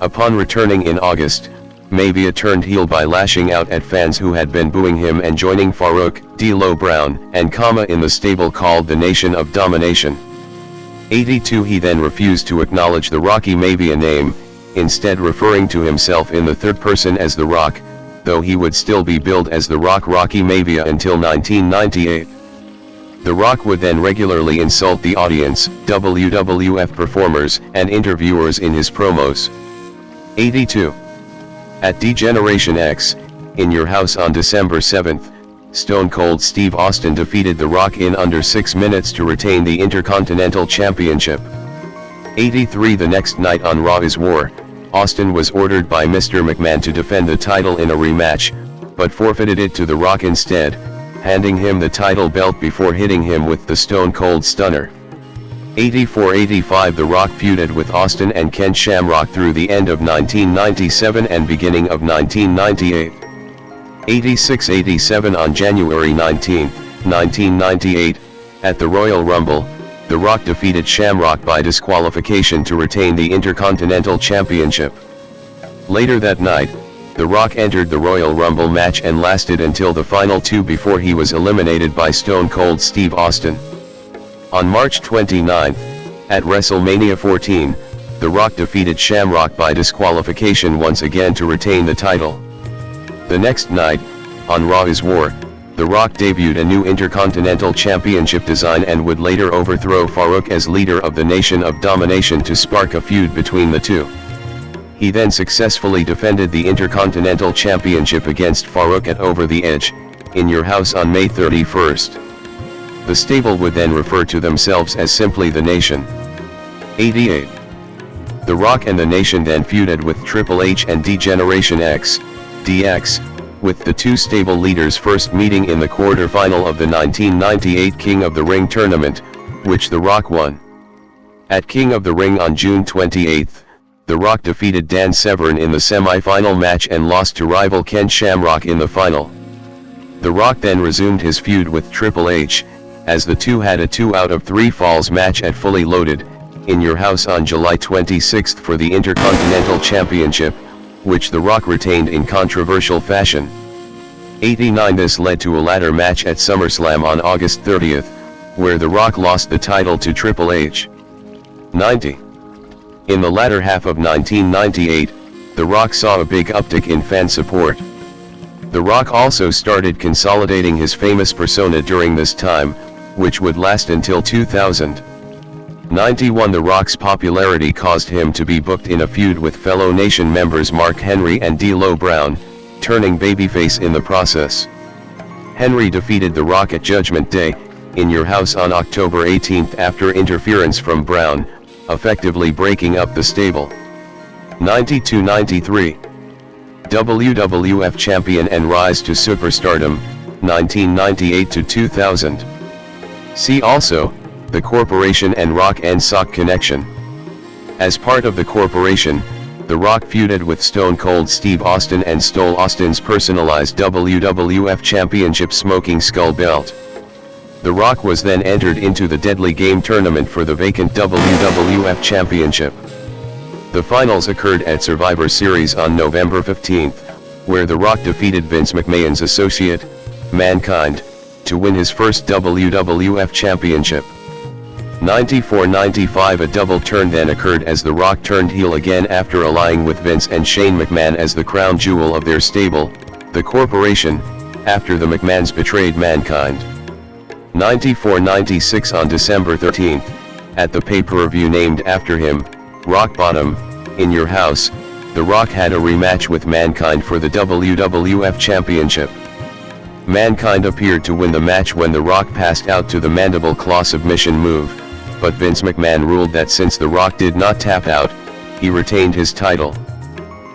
Upon returning in August, Maivia turned heel by lashing out at fans who had been booing him and joining Farouk, D'Lo Brown, and Kama in the stable called the Nation of Domination. 82 He then refused to acknowledge the Rocky Maivia name, instead referring to himself in the third person as The Rock, though he would still be billed as The Rock Rocky Maivia until 1998. The Rock would then regularly insult the audience, WWF performers, and interviewers in his promos. 82. At D-Generation X, In Your House on December 7, Stone Cold Steve Austin defeated The Rock in under 6 minutes to retain the Intercontinental Championship. 83 The next night on Raw is War, Austin was ordered by Mr. McMahon to defend the title in a rematch, but forfeited it to The Rock instead, handing him the title belt before hitting him with the Stone Cold Stunner. 84-85 The Rock feuded with Austin and Ken Shamrock through the end of 1997 and beginning of 1998. 86-87 On January 19, 1998, at the Royal Rumble, The Rock defeated Shamrock by disqualification to retain the Intercontinental Championship. Later that night, The Rock entered the Royal Rumble match and lasted until the final two before he was eliminated by Stone Cold Steve Austin. On March 29, at WrestleMania 14, The Rock defeated Shamrock by disqualification once again to retain the title. The next night, on Raw is War, The The Rock debuted a new Intercontinental Championship design and would later overthrow Farouk as leader of the Nation of Domination to spark a feud between the two. He then successfully defended the Intercontinental Championship against Farouk at Over the Edge, in Your House on May 31st. The stable would then refer to themselves as simply The Nation. 88. The Rock and The Nation then feuded with Triple H and D-Generation X, DX, with the two stable leaders first meeting in the quarter-final of the 1998 King of the Ring tournament, which The Rock won. At King of the Ring on June 28, The Rock defeated Dan Severn in the semi-final match and lost to rival Ken Shamrock in the final. The Rock then resumed his feud with Triple H, as the two had a 2 out of 3 falls match at Fully Loaded, in Your House on July 26 for the Intercontinental Championship, which The Rock retained in controversial fashion. 89. This led to a ladder match at SummerSlam on August 30, where The Rock lost the title to Triple H. 90. In the latter half of 1998, The Rock saw a big uptick in fan support. The Rock also started consolidating his famous persona during this time, which would last until 2000. 91. The Rock's popularity caused him to be booked in a feud with fellow Nation members Mark Henry and D'Lo Brown, turning babyface in the process. Henry defeated The Rock at Judgment Day, in Your House on October 18 after interference from Brown, effectively breaking up the stable. 92-93. WWF Champion and Rise to Superstardom, 1998-2000. See also, The Corporation and Rock and Sock Connection. As part of The Corporation, The Rock feuded with Stone Cold Steve Austin and stole Austin's personalized WWF Championship Smoking Skull belt. The Rock was then entered into the Deadly Game tournament for the vacant WWF Championship. The finals occurred at Survivor Series on November 15, where The Rock defeated Vince McMahon's associate, Mankind, to win his first WWF Championship. 94-95. A double turn then occurred as The Rock turned heel again after allying with Vince and Shane McMahon as the crown jewel of their stable, The Corporation, after the McMahons betrayed Mankind. 94-96. On December 13, at the pay-per-view named after him, Rock Bottom, in Your House, The Rock had a rematch with Mankind for the WWF Championship. Mankind appeared to win the match when The Rock passed out to the Mandible Claw submission move, but Vince McMahon ruled that since The Rock did not tap out, he retained his title.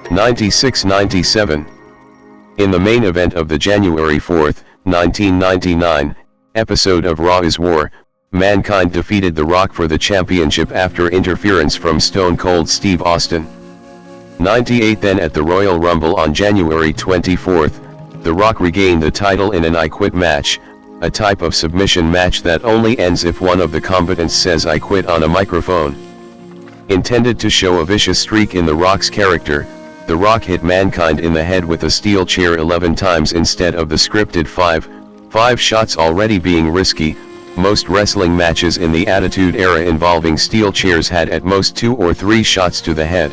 96-97. In the main event of the January 4, 1999, episode of Raw is War, Mankind defeated The Rock for the championship after interference from Stone Cold Steve Austin. 98. Then at the Royal Rumble on January 24, The Rock regained the title in an I Quit match, a type of submission match that only ends if one of the combatants says I quit on a microphone. Intended to show a vicious streak in The Rock's character, The Rock hit Mankind in the head with a steel chair 11 times instead of the scripted 5 shots, already being risky. Most wrestling matches in the Attitude Era involving steel chairs had at most 2 or 3 shots to the head.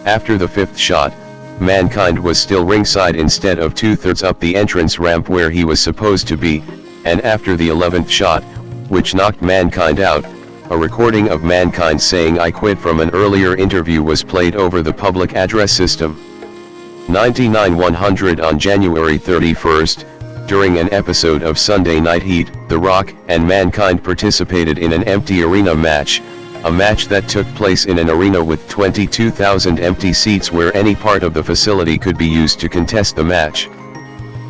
After the 5th shot, Mankind was still ringside instead of 2/3 up the entrance ramp where he was supposed to be, and after the 11th shot, which knocked Mankind out, a recording of Mankind saying I quit from an earlier interview was played over the public address system. 99-100. On January 31, during an episode of Sunday Night Heat, The Rock and Mankind participated in an empty arena match, a match that took place in an arena with 22,000 empty seats where any part of the facility could be used to contest the match.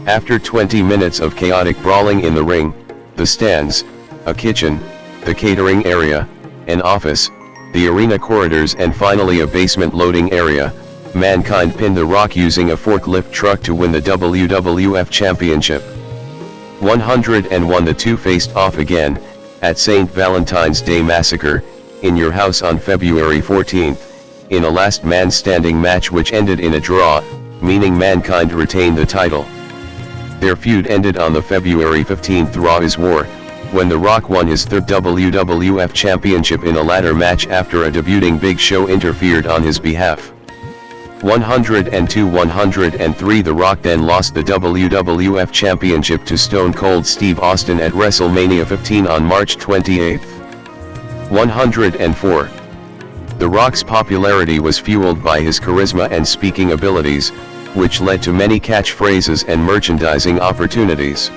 After 20 minutes of chaotic brawling in the ring, the stands, a kitchen, the catering area, an office, the arena corridors and finally a basement loading area, Mankind pinned The Rock using a forklift truck to win the WWF Championship. 101. The two faced off again, at St. Valentine's Day Massacre, in Your House on February 14, in a last man standing match which ended in a draw, meaning Mankind retained the title. Their feud ended on the February 15 Raw is War, when The Rock won his third WWF Championship in a ladder match after a debuting Big Show interfered on his behalf. 102-103 The Rock then lost the WWF Championship to Stone Cold Steve Austin at WrestleMania 15 on March 28. 104. The Rock's popularity was fueled by his charisma and speaking abilities, which led to many catchphrases and merchandising opportunities.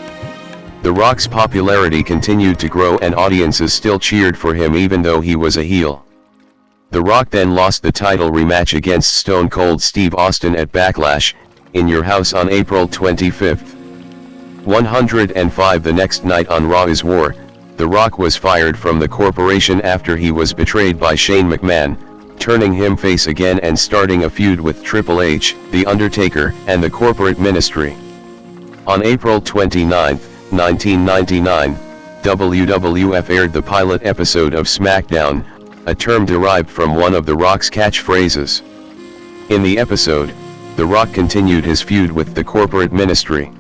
The Rock's popularity continued to grow and audiences still cheered for him even though he was a heel. The Rock then lost the title rematch against Stone Cold Steve Austin at Backlash, in Your House on April 25. 105 The next night on Raw is War, The Rock was fired from the corporation after he was betrayed by Shane McMahon, turning him face again and starting a feud with Triple H, The Undertaker, and the corporate ministry. On April 29, 1999, WWF aired the pilot episode of SmackDown, a term derived from one of The Rock's catchphrases. In the episode, The Rock continued his feud with the corporate ministry.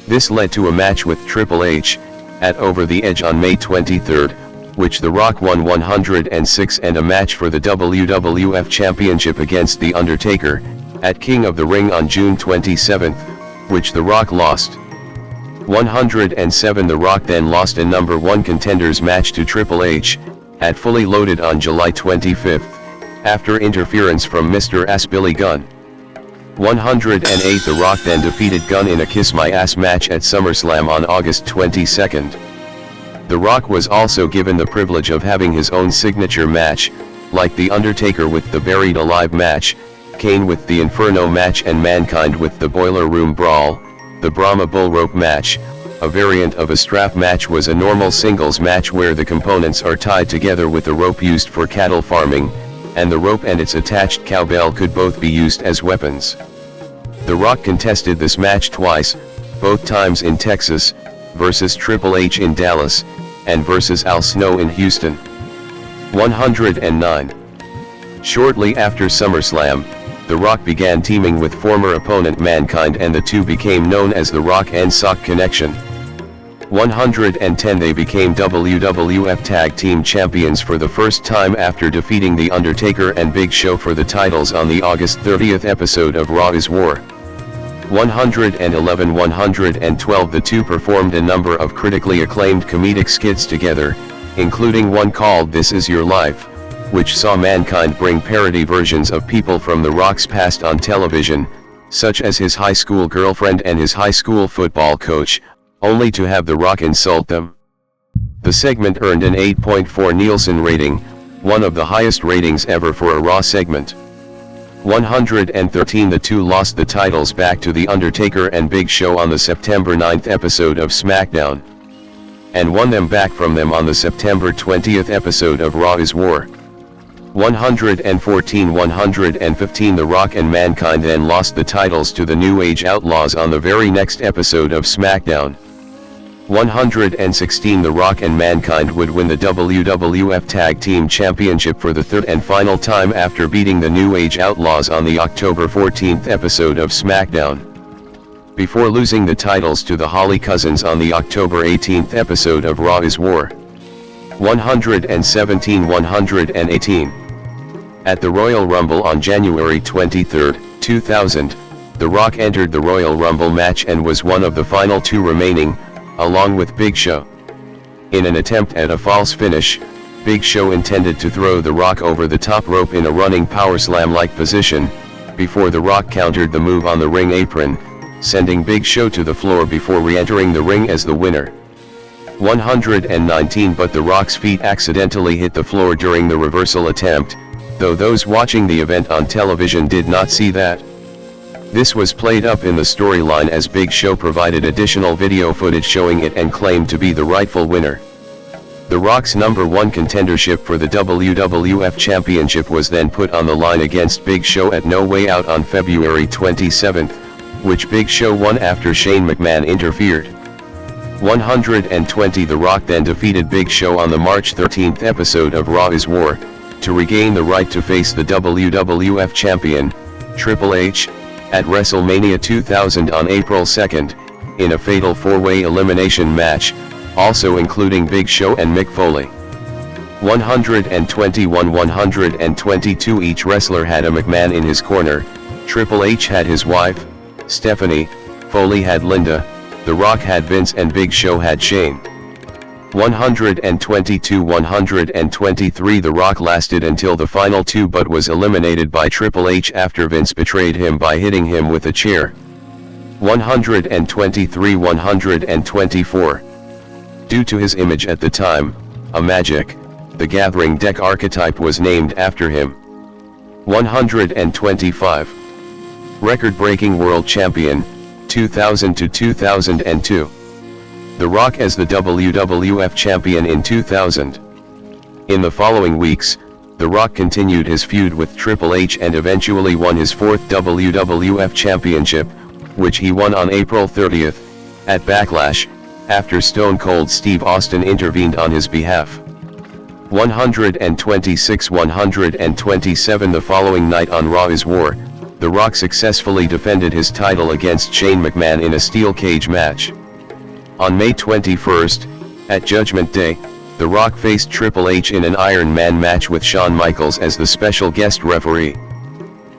This led to a match with Triple H, at Over the Edge on May 23, which The Rock won 106, and a match for the WWF Championship against The Undertaker, at King of the Ring on June 27, which The Rock lost. 107 The Rock then lost a number 1 contenders match to Triple H, at Fully Loaded on July 25, after interference from Mr. Ass Billy Gunn. 108 The Rock then defeated Gunn in a Kiss My Ass match at SummerSlam on August 22. The Rock was also given the privilege of having his own signature match, like The Undertaker with the Buried Alive match, Kane with the Inferno match, and Mankind with the Boiler Room Brawl. The Brahma Bull Rope match, a variant of a strap match, was a normal singles match where the components are tied together with the rope used for cattle farming, and the rope and its attached cowbell could both be used as weapons. The Rock contested this match twice, both times in Texas, versus Triple H in Dallas, and versus Al Snow in Houston. 109. Shortly after SummerSlam, The Rock began teaming with former opponent Mankind, and the two became known as the Rock and Sock Connection. 110 They became WWF Tag Team Champions for the first time after defeating The Undertaker and Big Show for the titles on the August 30 episode of Raw is War. 111-112 The two performed a number of critically acclaimed comedic skits together, including one called This Is Your Life, which saw Mankind bring parody versions of people from The Rock's past on television, such as his high school girlfriend and his high school football coach, only to have The Rock insult them. The segment earned an 8.4 Nielsen rating, one of the highest ratings ever for a Raw segment. 113 The two lost the titles back to The Undertaker and Big Show on the September 9 episode of SmackDown, and won them back from them on the September 20 episode of Raw is War. 114-115 The Rock and Mankind then lost the titles to the New Age Outlaws on the very next episode of SmackDown. 116 The Rock and Mankind would win the WWF Tag Team Championship for the third and final time after beating the New Age Outlaws on the October 14 episode of SmackDown, before losing the titles to the Holly Cousins on the October 18 episode of Raw is War. 117-118 At the Royal Rumble on January 23, 2000, The Rock entered the Royal Rumble match and was one of the final two remaining, along with Big Show. In an attempt at a false finish, Big Show intended to throw The Rock over the top rope in a running powerslam-like position, before The Rock countered the move on the ring apron, sending Big Show to the floor before re-entering the ring as the winner. 119 But The Rock's feet accidentally hit the floor during the reversal attempt, though those watching the event on television did not see that. This was played up in the storyline as Big Show provided additional video footage showing it and claimed to be the rightful winner. The Rock's number 1 contendership for the WWF Championship was then put on the line against Big Show at No Way Out on February 27, which Big Show won after Shane McMahon interfered. 120 The Rock then defeated Big Show on the March 13 episode of Raw is War, to regain the right to face the WWF Champion, Triple H, at WrestleMania 2000 on April 2, in a fatal 4-way elimination match, also including Big Show and Mick Foley. 121-122 Each wrestler had a McMahon in his corner, Triple H had his wife, Stephanie, Foley had Linda, The Rock had Vince, and Big Show had Shane. 122-123 The Rock lasted until the final two but was eliminated by Triple H after Vince betrayed him by hitting him with a chair. 123-124 Due to his image at the time, a Magic, the Gathering deck archetype was named after him. 125 Record-breaking World Champion, 2000 to 2002. The Rock as the WWF Champion in 2000. In the following weeks, The Rock continued his feud with Triple H and eventually won his fourth WWF Championship, which he won on April 30th, at Backlash, after Stone Cold Steve Austin intervened on his behalf. 126-127 The following night on Raw is War, The Rock successfully defended his title against Shane McMahon in a steel cage match. On May 21st, at Judgment Day, The Rock faced Triple H in an Iron Man match with Shawn Michaels as the special guest referee.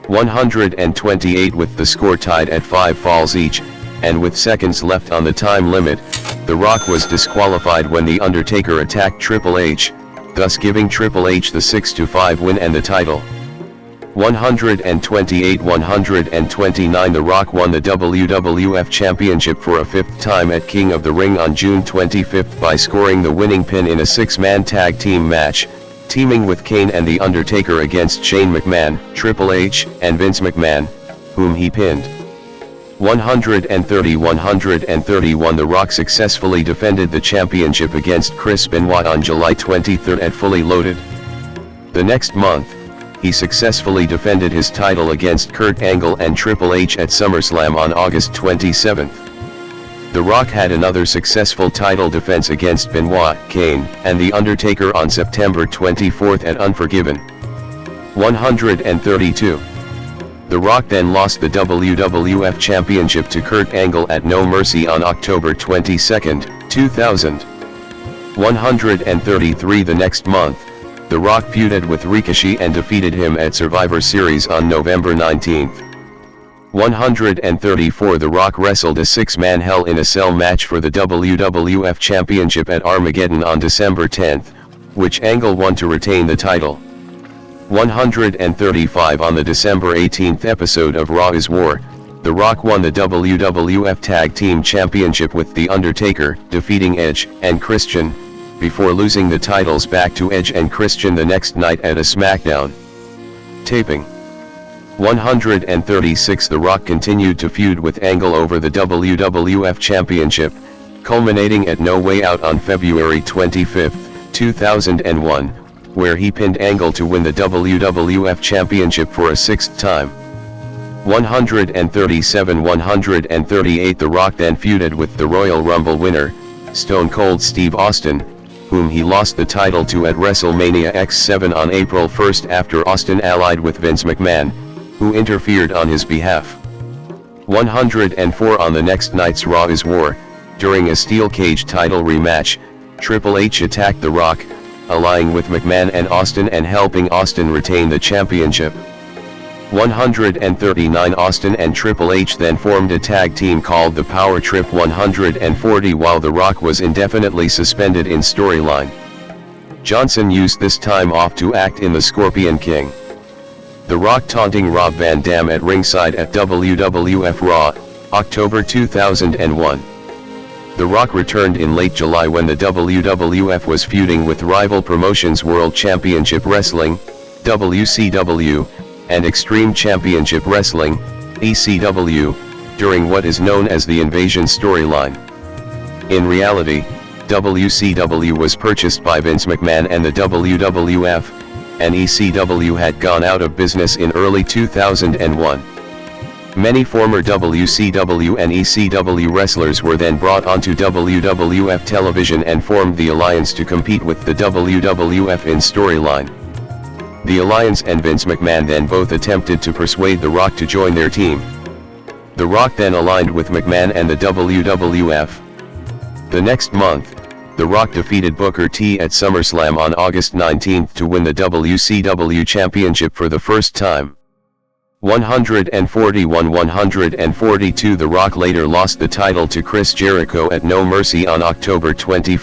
128 With the score tied at 5 falls each, and with seconds left on the time limit, The Rock was disqualified when The Undertaker attacked Triple H, thus giving Triple H the 6-5 win and the title. 128-129 The Rock won the WWF Championship for a fifth time at King of the Ring on June 25 by scoring the winning pin in a six-man tag team match, teaming with Kane and The Undertaker against Shane McMahon, Triple H, and Vince McMahon, whom he pinned. 130-131 The Rock successfully defended the championship against Chris Benoit on July 23 at Fully Loaded. The next month, he successfully defended his title against Kurt Angle and Triple H at SummerSlam on August 27. The Rock had another successful title defense against Benoit, Kane, and The Undertaker on September 24 at Unforgiven. 132. The Rock then lost the WWF Championship to Kurt Angle at No Mercy on October 22, 2000. 133 The next month, The Rock feuded with Ricochet and defeated him at Survivor Series on November 19. 134 The Rock wrestled a six-man Hell in a Cell match for the WWF Championship at Armageddon on December 10, which Angle won to retain the title. 135 On the December 18 episode of Raw is War, The Rock won the WWF Tag Team Championship with The Undertaker, defeating Edge and Christian, before losing the titles back to Edge and Christian the next night at a SmackDown taping. 136 The Rock continued to feud with Angle over the WWF Championship, culminating at No Way Out on February 25, 2001, where he pinned Angle to win the WWF Championship for a sixth time. 137-138 The Rock then feuded with the Royal Rumble winner, Stone Cold Steve Austin, whom he lost the title to at WrestleMania X7 on April 1 after Austin allied with Vince McMahon, who interfered on his behalf. 104 On the next night's Raw is War, during a steel cage title rematch, Triple H attacked The Rock, allying with McMahon and Austin and helping Austin retain the championship. 139 Austin and Triple H then formed a tag team called the Power Trip. 140 While The Rock was indefinitely suspended in storyline, Johnson used this time off to act in The Scorpion King. The Rock taunting Rob Van Dam at ringside at WWF Raw, October 2001. The Rock returned in late July when the WWF was feuding with rival promotions World Championship Wrestling, WCW, and Extreme Championship Wrestling, ECW, during what is known as the Invasion storyline. In reality, WCW was purchased by Vince McMahon and the WWF, and ECW had gone out of business in early 2001. Many former WCW and ECW wrestlers were then brought onto WWF television and formed the Alliance to compete with the WWF in storyline. The Alliance and Vince McMahon then both attempted to persuade The Rock to join their team. The Rock then aligned with McMahon and the WWF. The next month, The Rock defeated Booker T at SummerSlam on August 19 to win the WCW Championship for the first time. 141-142. The Rock later lost the title to Chris Jericho at No Mercy on October 21.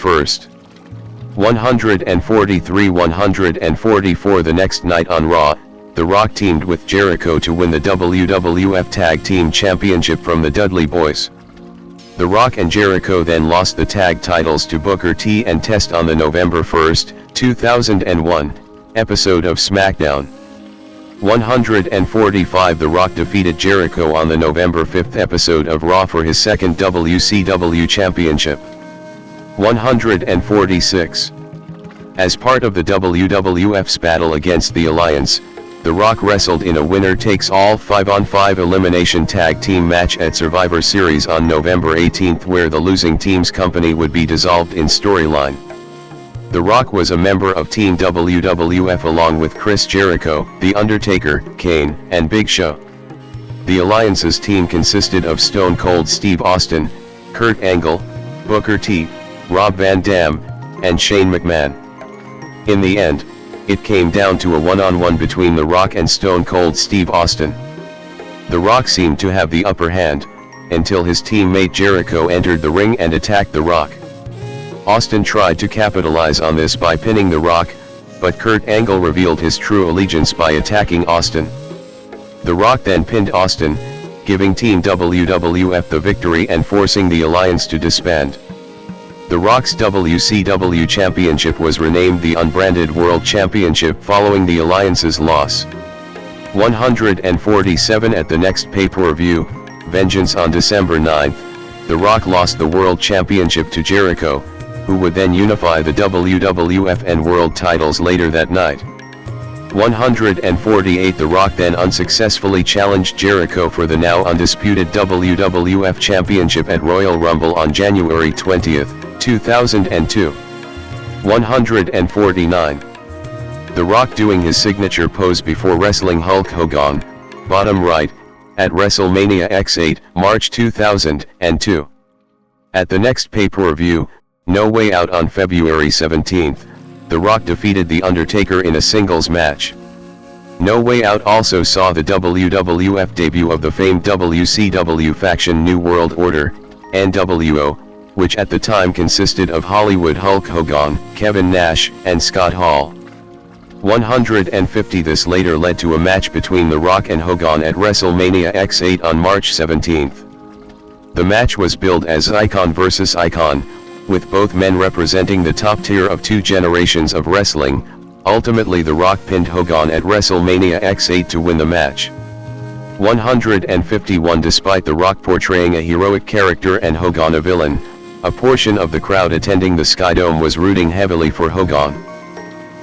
143-144. The next night on Raw, The Rock teamed with Jericho to win the WWF Tag Team Championship from the Dudley Boys. The Rock and Jericho then lost the tag titles to Booker T and Test on the November 1, 2001, episode of SmackDown. 145. The Rock defeated Jericho on the November 5 episode of Raw for his second WCW Championship. 146. As part of the WWF's battle against the Alliance, The Rock wrestled in a winner-takes-all 5-on-5 elimination tag team match at Survivor Series on November 18, where the losing team's company would be dissolved in storyline. The Rock was a member of Team WWF along with Chris Jericho, The Undertaker, Kane, and Big Show. The Alliance's team consisted of Stone Cold Steve Austin, Kurt Angle, Booker T, Rob Van Dam, and Shane McMahon. In the end, it came down to a one-on-one between The Rock and Stone Cold Steve Austin. The Rock seemed to have the upper hand, until his teammate Jericho entered the ring and attacked The Rock. Austin tried to capitalize on this by pinning The Rock, but Kurt Angle revealed his true allegiance by attacking Austin. The Rock then pinned Austin, giving Team WWF the victory and forcing the Alliance to disband. The Rock's WCW Championship was renamed the Unbranded World Championship following the Alliance's loss. 147. At the next pay-per-view, Vengeance on December 9, The Rock lost the World Championship to Jericho, who would then unify the WWF and World titles later that night. 148. The Rock then unsuccessfully challenged Jericho for the now undisputed WWF Championship at Royal Rumble on January 20, 2002. 149. The Rock doing his signature pose before wrestling Hulk Hogan, bottom right, at WrestleMania X8, March 2002. At the next pay-per-view, No Way Out on February 17, The Rock defeated The Undertaker in a singles match. No Way Out also saw the WWF debut of the famed WCW faction New World Order, NWO, which at the time consisted of Hollywood Hulk Hogan, Kevin Nash, and Scott Hall. 150. This later led to a match between The Rock and Hogan at WrestleMania X8 on March 17. The match was billed as Icon vs. Icon, with both men representing the top tier of two generations of wrestling. Ultimately, The Rock pinned Hogan at WrestleMania X8 to win the match. 151. Despite The Rock portraying a heroic character and Hogan a villain, a portion of the crowd attending the Skydome was rooting heavily for Hogan.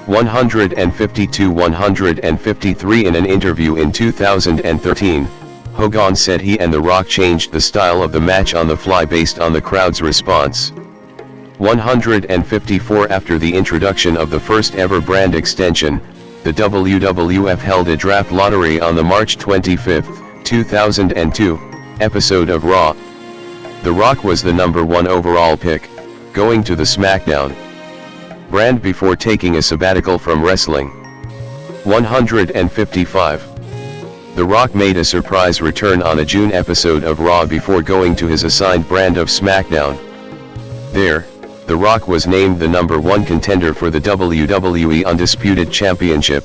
152-153. In an interview in 2013, Hogan said he and The Rock changed the style of the match on the fly based on the crowd's response. 154. After the introduction of the first ever brand extension, the WWF held a draft lottery on the March 25, 2002, episode of Raw. The Rock was the number 1 overall pick, going to the SmackDown brand before taking a sabbatical from wrestling. 155. The Rock made a surprise return on a June episode of Raw before going to his assigned brand of SmackDown. There, The Rock was named the number 1 contender for the WWE Undisputed Championship,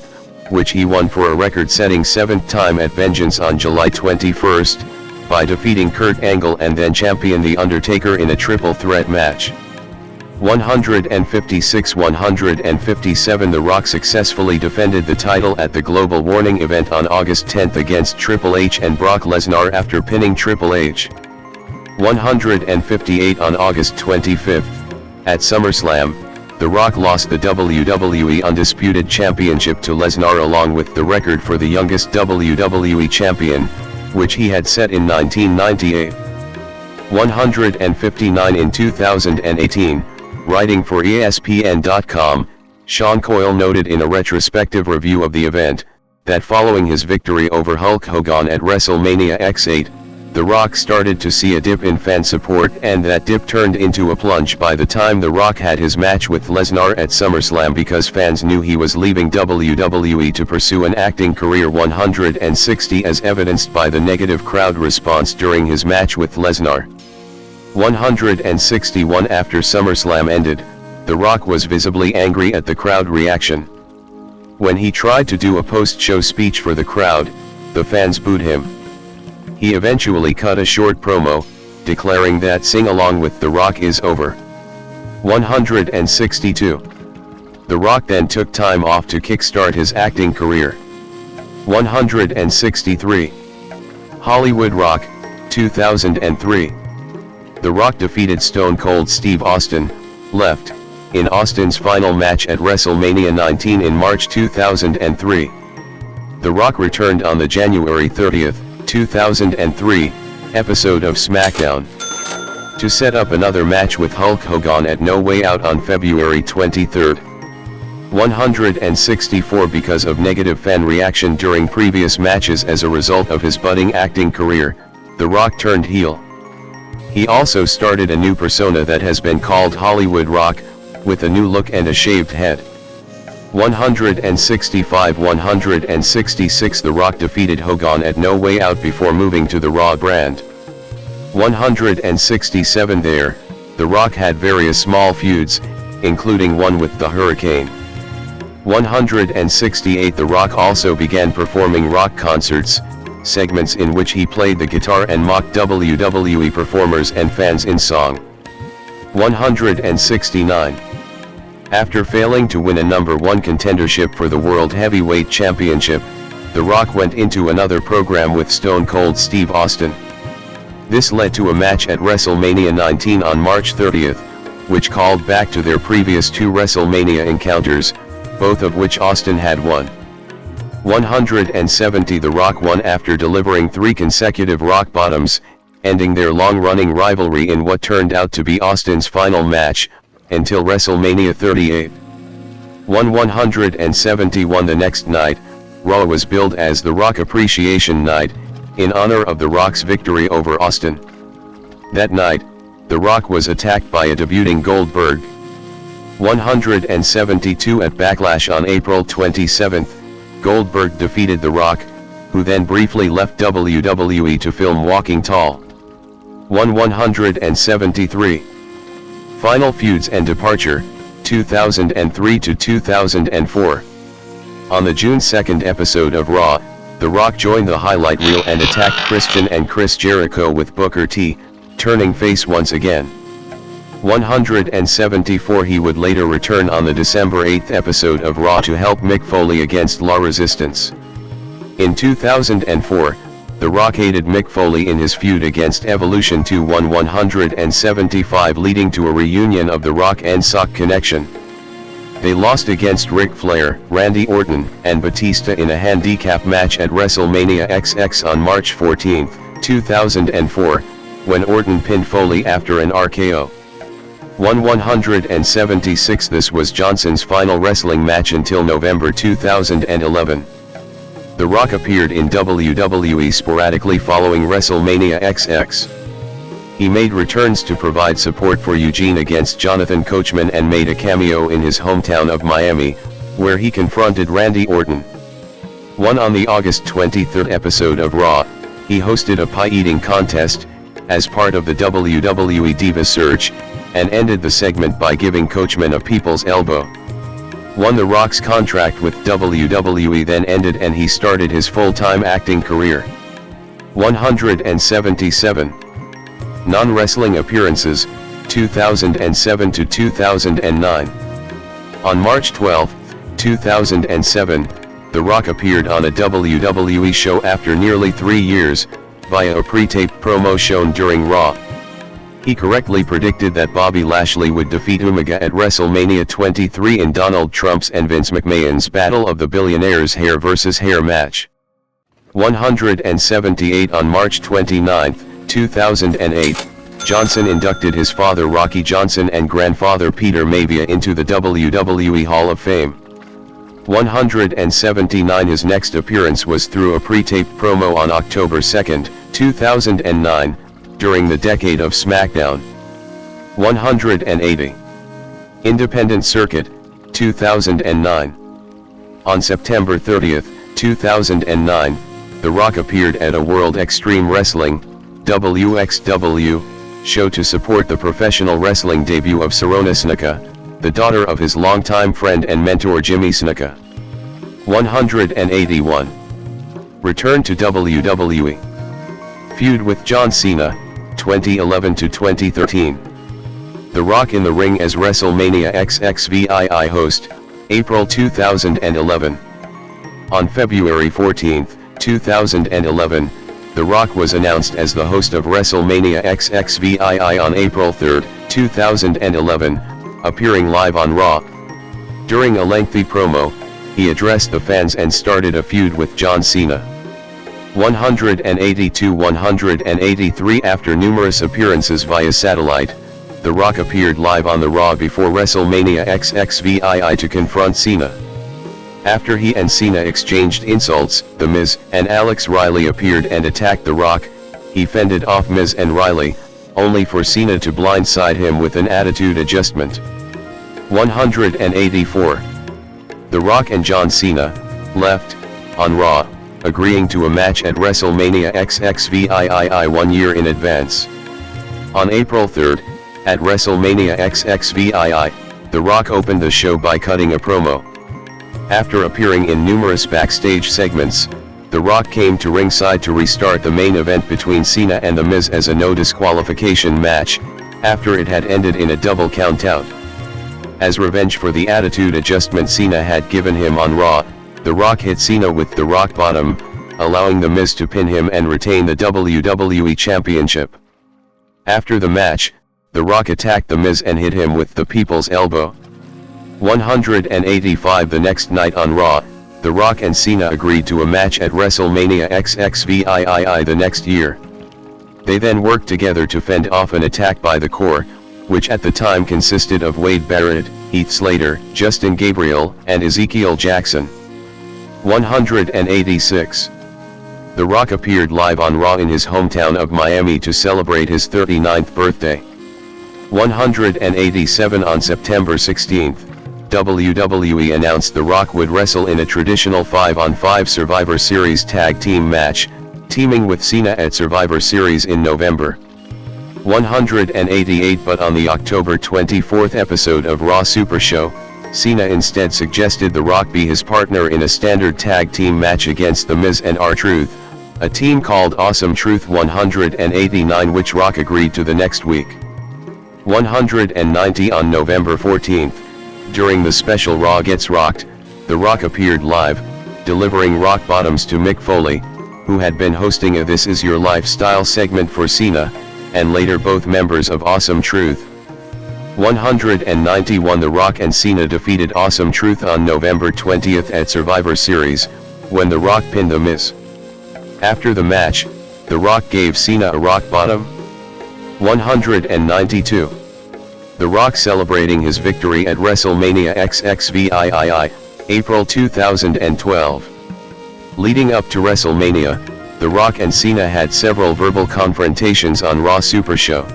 which he won for a record-setting 7th time at Vengeance on July 21, by defeating Kurt Angle and then champion The Undertaker in a triple threat match. 156-157. The Rock successfully defended the title at the Global Warning event on August 10 against Triple H and Brock Lesnar after pinning Triple H. 158. On August 25, at SummerSlam, The Rock lost the WWE Undisputed Championship to Lesnar along with the record for the youngest WWE champion, which he had set in 1998. 159. In 2018, writing for ESPN.com, Sean Coyle noted in a retrospective review of the event, that following his victory over Hulk Hogan at WrestleMania X8, The Rock started to see a dip in fan support, and that dip turned into a plunge by the time The Rock had his match with Lesnar at SummerSlam, because fans knew he was leaving WWE to pursue an acting career. 160, as evidenced by the negative crowd response during his match with Lesnar. 161, after SummerSlam ended, The Rock was visibly angry at the crowd reaction. When he tried to do a post-show speech for the crowd, the fans booed him. He eventually cut a short promo, declaring that sing-along with The Rock is over. 162. The Rock then took time off to kickstart his acting career. 163. Hollywood Rock, 2003. The Rock defeated Stone Cold Steve Austin, left, in Austin's final match at WrestleMania 19 in March 2003. The Rock returned on the January 30, 2003, episode of SmackDown, to set up another match with Hulk Hogan at No Way Out on February 23. 164, because of negative fan reaction during previous matches as a result of his budding acting career, The Rock turned heel. He also started a new persona that has been called Hollywood Rock, with a new look and a shaved head. 165. 166, The Rock defeated Hogan at No Way Out before moving to the Raw brand. 167, there, The Rock had various small feuds, including one with the Hurricane. 168, The Rock also began performing rock concerts, segments in which he played the guitar and mocked WWE performers and fans in song. 169. After failing to win a #1 contendership for the World Heavyweight Championship, The Rock went into another program with Stone Cold Steve Austin. This led to a match at WrestleMania 19 on March 30, which called back to their previous two WrestleMania encounters, both of which Austin had won. 170, The Rock won after delivering 3 consecutive rock bottoms, ending their long-running rivalry in what turned out to be Austin's final match, until WrestleMania 38. 171, the next night, Raw was billed as the Rock Appreciation Night, in honor of The Rock's victory over Austin. That night, The Rock was attacked by a debuting Goldberg. 172, at Backlash on April 27, Goldberg defeated The Rock, who then briefly left WWE to film Walking Tall. 173. Final feuds and departure, 2003 to 2004. On the June 2 episode of Raw, The Rock joined the highlight reel and attacked Christian and Chris Jericho with Booker T, turning face once again. 174, he would later return on the December 8 episode of Raw to help Mick Foley against La Resistance. In 2004, The Rock aided Mick Foley in his feud against Evolution 2. 175, leading to a reunion of The Rock and Sock Connection. They lost against Ric Flair, Randy Orton, and Batista in a handicap match at WrestleMania XX on March 14, 2004, when Orton pinned Foley after an RKO. 176, this was Johnson's final wrestling match until November 2011. The Rock appeared in WWE sporadically following WrestleMania XX. He made returns to provide support for Eugene against Jonathan Coachman and made a cameo in his hometown of Miami, where he confronted Randy Orton. On the August 23 episode of Raw, he hosted a pie-eating contest, as part of the WWE Diva Search, and ended the segment by giving Coachman a people's elbow. The Rock's contract with WWE then ended and he started his full-time acting career. 177. Non-wrestling appearances, 2007 to 2009. On March 12, 2007, The Rock appeared on a WWE show after nearly 3 years, via a pre-taped promo shown during Raw. He correctly predicted that Bobby Lashley would defeat Umaga at WrestleMania 23 in Donald Trump's and Vince McMahon's Battle of the Billionaires hair versus hair match. 178. On March 29, 2008, Johnson inducted his father Rocky Johnson and grandfather Peter Maivia into the WWE Hall of Fame. 179. His next appearance was through a pre-taped promo on October 2, 2009, during the decade of SmackDown. 180. Independent Circuit, 2009. On September 30, 2009, The Rock appeared at a World Extreme Wrestling, WXW, show to support the professional wrestling debut of Sirona Snuka, the daughter of his longtime friend and mentor Jimmy Snuka. 181. Return to WWE. Feud with John Cena, 2011 to 2013. The Rock in the ring as WrestleMania XXVII host, April 2011. On February 14, 2011, The Rock was announced as the host of WrestleMania XXVII on April 3, 2011, appearing live on Raw. During a lengthy promo, he addressed the fans and started a feud with John Cena. 182-183. After numerous appearances via satellite, The Rock appeared live on the Raw before WrestleMania XXVII to confront Cena. After he and Cena exchanged insults, The Miz and Alex Riley appeared and attacked The Rock. He fended off Miz and Riley, only for Cena to blindside him with an attitude adjustment. 184. The Rock and John Cena left on Raw, agreeing to a match at WrestleMania XXVII 1 year in advance. On April 3, at WrestleMania XXVII, The Rock opened the show by cutting a promo. After appearing in numerous backstage segments, The Rock came to ringside to restart the main event between Cena and The Miz as a no disqualification match, after it had ended in a double countout. As revenge for the attitude adjustment Cena had given him on Raw, The Rock hit Cena with the Rock Bottom, allowing The Miz to pin him and retain the WWE Championship. After the match, The Rock attacked The Miz and hit him with the People's Elbow. 185. The next night on Raw, The Rock and Cena agreed to a match at WrestleMania XXVII the next year. They then worked together to fend off an attack by the Core, which at the time consisted of Wade Barrett, Heath Slater, Justin Gabriel, and Ezekiel Jackson. 186. The Rock appeared live on Raw in his hometown of Miami to celebrate his 39th birthday. 187. On September 16, WWE announced The Rock would wrestle in a traditional 5-on-5 Survivor Series tag team match, teaming with Cena at Survivor Series in November. 188. But on the October 24 episode of Raw Super Show, Cena instead suggested The Rock be his partner in a standard tag team match against The Miz and R-Truth, a team called Awesome Truth. 189. Which Rock agreed to the next week. 190. On November 14, during the special Raw Gets Rocked, The Rock appeared live, delivering rock bottoms to Mick Foley, who had been hosting a This Is Your Lifestyle segment for Cena, and later both members of Awesome Truth. 191. The Rock and Cena defeated Awesome Truth on November 20 at Survivor Series, when The Rock pinned The Miz. After the match, The Rock gave Cena a rock bottom. 192. The Rock celebrating his victory at WrestleMania XXVII, April 2012. Leading up to WrestleMania, The Rock and Cena had several verbal confrontations on Raw Super Show.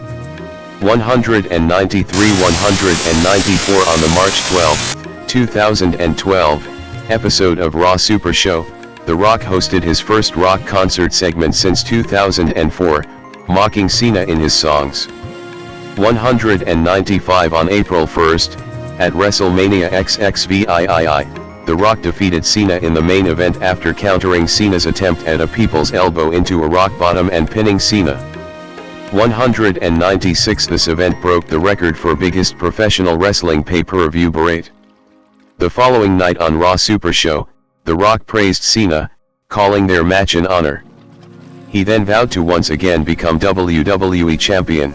193-194. On the March 12, 2012, episode of Raw Super Show, The Rock hosted his first rock concert segment since 2004, mocking Cena in his songs. 195. On April 1, at WrestleMania XXVII, The Rock defeated Cena in the main event after countering Cena's attempt at a People's Elbow into a rock bottom and pinning Cena. 196. This event broke the record for biggest professional wrestling pay-per-view parade. The following night on Raw Super Show, The Rock praised Cena, calling their match an honor. He then vowed to once again become WWE Champion.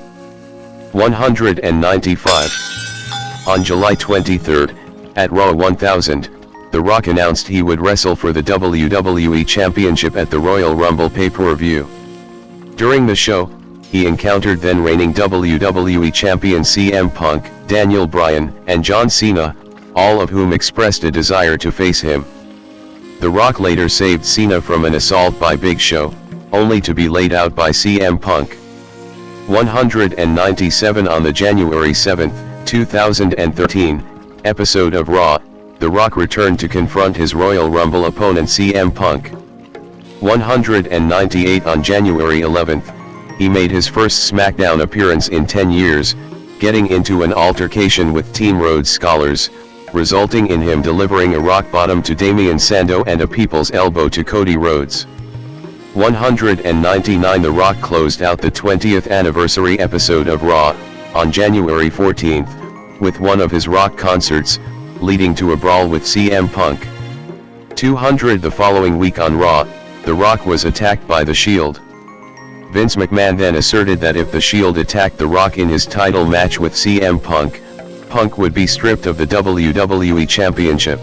195. On July 23, at Raw 1000, The Rock announced he would wrestle for the WWE Championship at the Royal Rumble pay-per-view. During the show, he encountered then reigning WWE Champion CM Punk, Daniel Bryan, and John Cena, all of whom expressed a desire to face him. The Rock later saved Cena from an assault by Big Show, only to be laid out by CM Punk. 197 On the January 7, 2013, episode of Raw, The Rock returned to confront his Royal Rumble opponent CM Punk. 198 On January 11, he made his first SmackDown appearance in 10 years, getting into an altercation with Team Rhodes Scholars, resulting in him delivering a rock bottom to Damian Sandow and a people's elbow to Cody Rhodes. 199 The Rock closed out the 20th anniversary episode of Raw, on January 14, with one of his rock concerts, leading to a brawl with CM Punk. 200 The following week on Raw, The Rock was attacked by The Shield. Vince McMahon then asserted that if The Shield attacked The Rock in his title match with CM Punk, Punk would be stripped of the WWE Championship.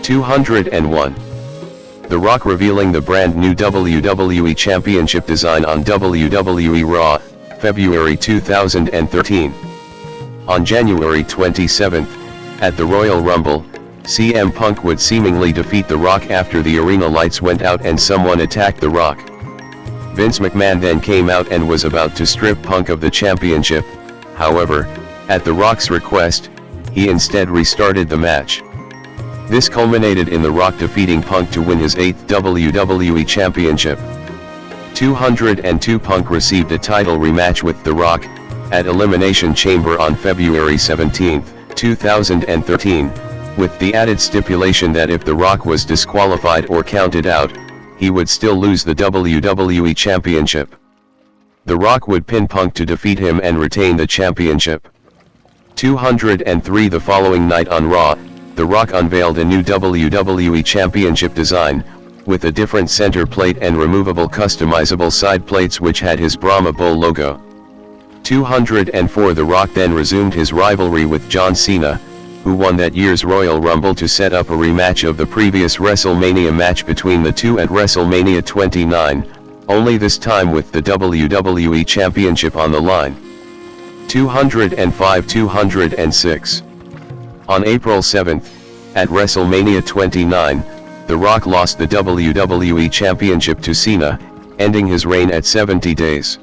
201. The Rock revealing the brand new WWE Championship design on WWE Raw, February 2013. On January 27, at the Royal Rumble, CM Punk would seemingly defeat The Rock after the arena lights went out and someone attacked The Rock. Vince McMahon then came out and was about to strip Punk of the championship. However, at The Rock's request, he instead restarted the match. This culminated in The Rock defeating Punk to win his 8th WWE Championship. 202 Punk received a title rematch with The Rock, at Elimination Chamber on February 17, 2013, with the added stipulation that if The Rock was disqualified or counted out, he would still lose the WWE Championship. The Rock would pin Punk to defeat him and retain the championship. 203 The following night on Raw, The Rock unveiled a new WWE Championship design, with a different center plate and removable customizable side plates which had his Brahma Bull logo. 204 The Rock then resumed his rivalry with John Cena, who won that year's Royal Rumble to set up a rematch of the previous WrestleMania match between the two at WrestleMania 29, only this time with the WWE Championship on the line. 205 206. On April 7, at WrestleMania 29, The Rock lost the WWE Championship to Cena, ending his reign at 70 days.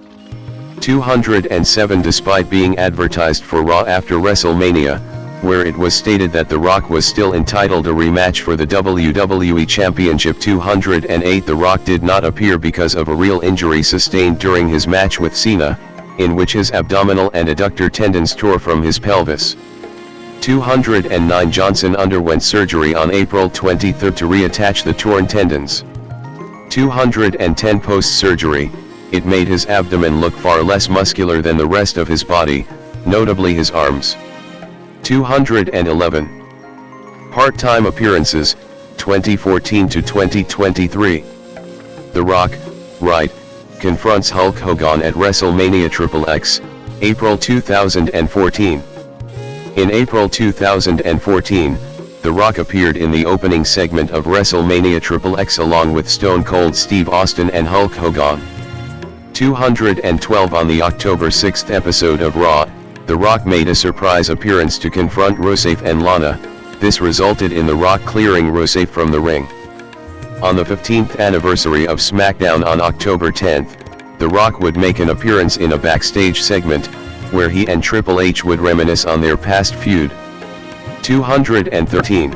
207 Despite being advertised for Raw after WrestleMania, where it was stated that The Rock was still entitled a rematch for the WWE Championship. 208 The Rock did not appear because of a real injury sustained during his match with Cena, in which his abdominal and adductor tendons tore from his pelvis. 209 Johnson underwent surgery on April 23 to reattach the torn tendons. 210 Post-surgery, it made his abdomen look far less muscular than the rest of his body, notably his arms. 211. Part-time appearances, 2014 to 2023. The Rock, right, confronts Hulk Hogan at WrestleMania XXX, April 2014. In April 2014, The Rock appeared in the opening segment of WrestleMania XXX along with Stone Cold Steve Austin and Hulk Hogan. 212 On the October 6 episode of Raw, The Rock made a surprise appearance to confront Rusev and Lana. This resulted in The Rock clearing Rusev from the ring. On the 15th anniversary of SmackDown on October 10, The Rock would make an appearance in a backstage segment, where he and Triple H would reminisce on their past feud. 213.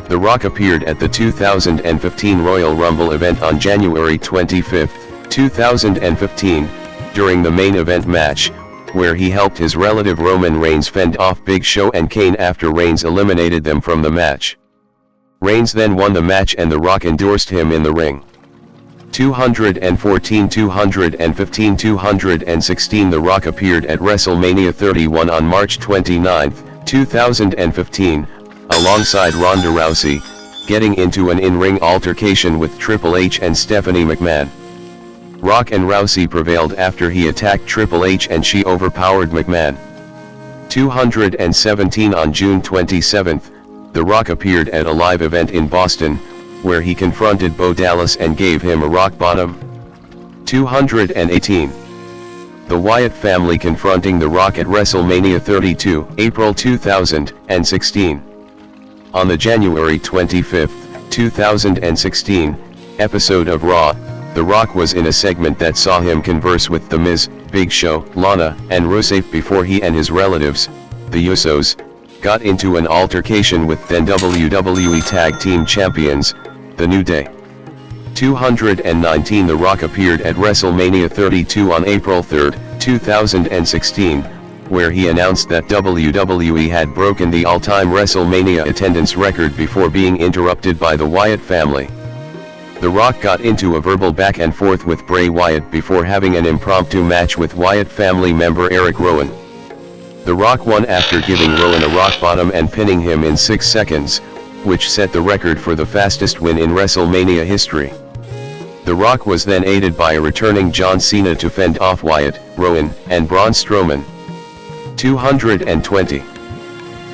The Rock appeared at the 2015 Royal Rumble event on January 25, 2015, during the main event match, where he helped his relative Roman Reigns fend off Big Show and Kane after Reigns eliminated them from the match. Reigns then won the match and The Rock endorsed him in the ring. 214 215 216 The Rock appeared at WrestleMania 31 on March 29, 2015, alongside Ronda Rousey, getting into an in-ring altercation with Triple H and Stephanie McMahon. Rock and Rousey prevailed after he attacked Triple H and she overpowered McMahon. 217 On June 27, The Rock appeared at a live event in Boston, where he confronted Bo Dallas and gave him a rock bottom. 218. The Wyatt family confronting The Rock at WrestleMania 32, April 2016. On the January 25, 2016, episode of Raw, The Rock was in a segment that saw him converse with The Miz, Big Show, Lana, and Rusev before he and his relatives, the Usos, got into an altercation with then WWE Tag Team Champions, The New Day. 219 The Rock appeared at WrestleMania 32 on April 3, 2016, where he announced that WWE had broken the all-time WrestleMania attendance record before being interrupted by the Wyatt family. The Rock got into a verbal back and forth with Bray Wyatt before having an impromptu match with Wyatt family member Eric Rowan. The Rock won after giving Rowan a rock bottom and pinning him in 6 seconds, which set the record for the fastest win in WrestleMania history. The Rock was then aided by a returning John Cena to fend off Wyatt, Rowan, and Braun Strowman. 220.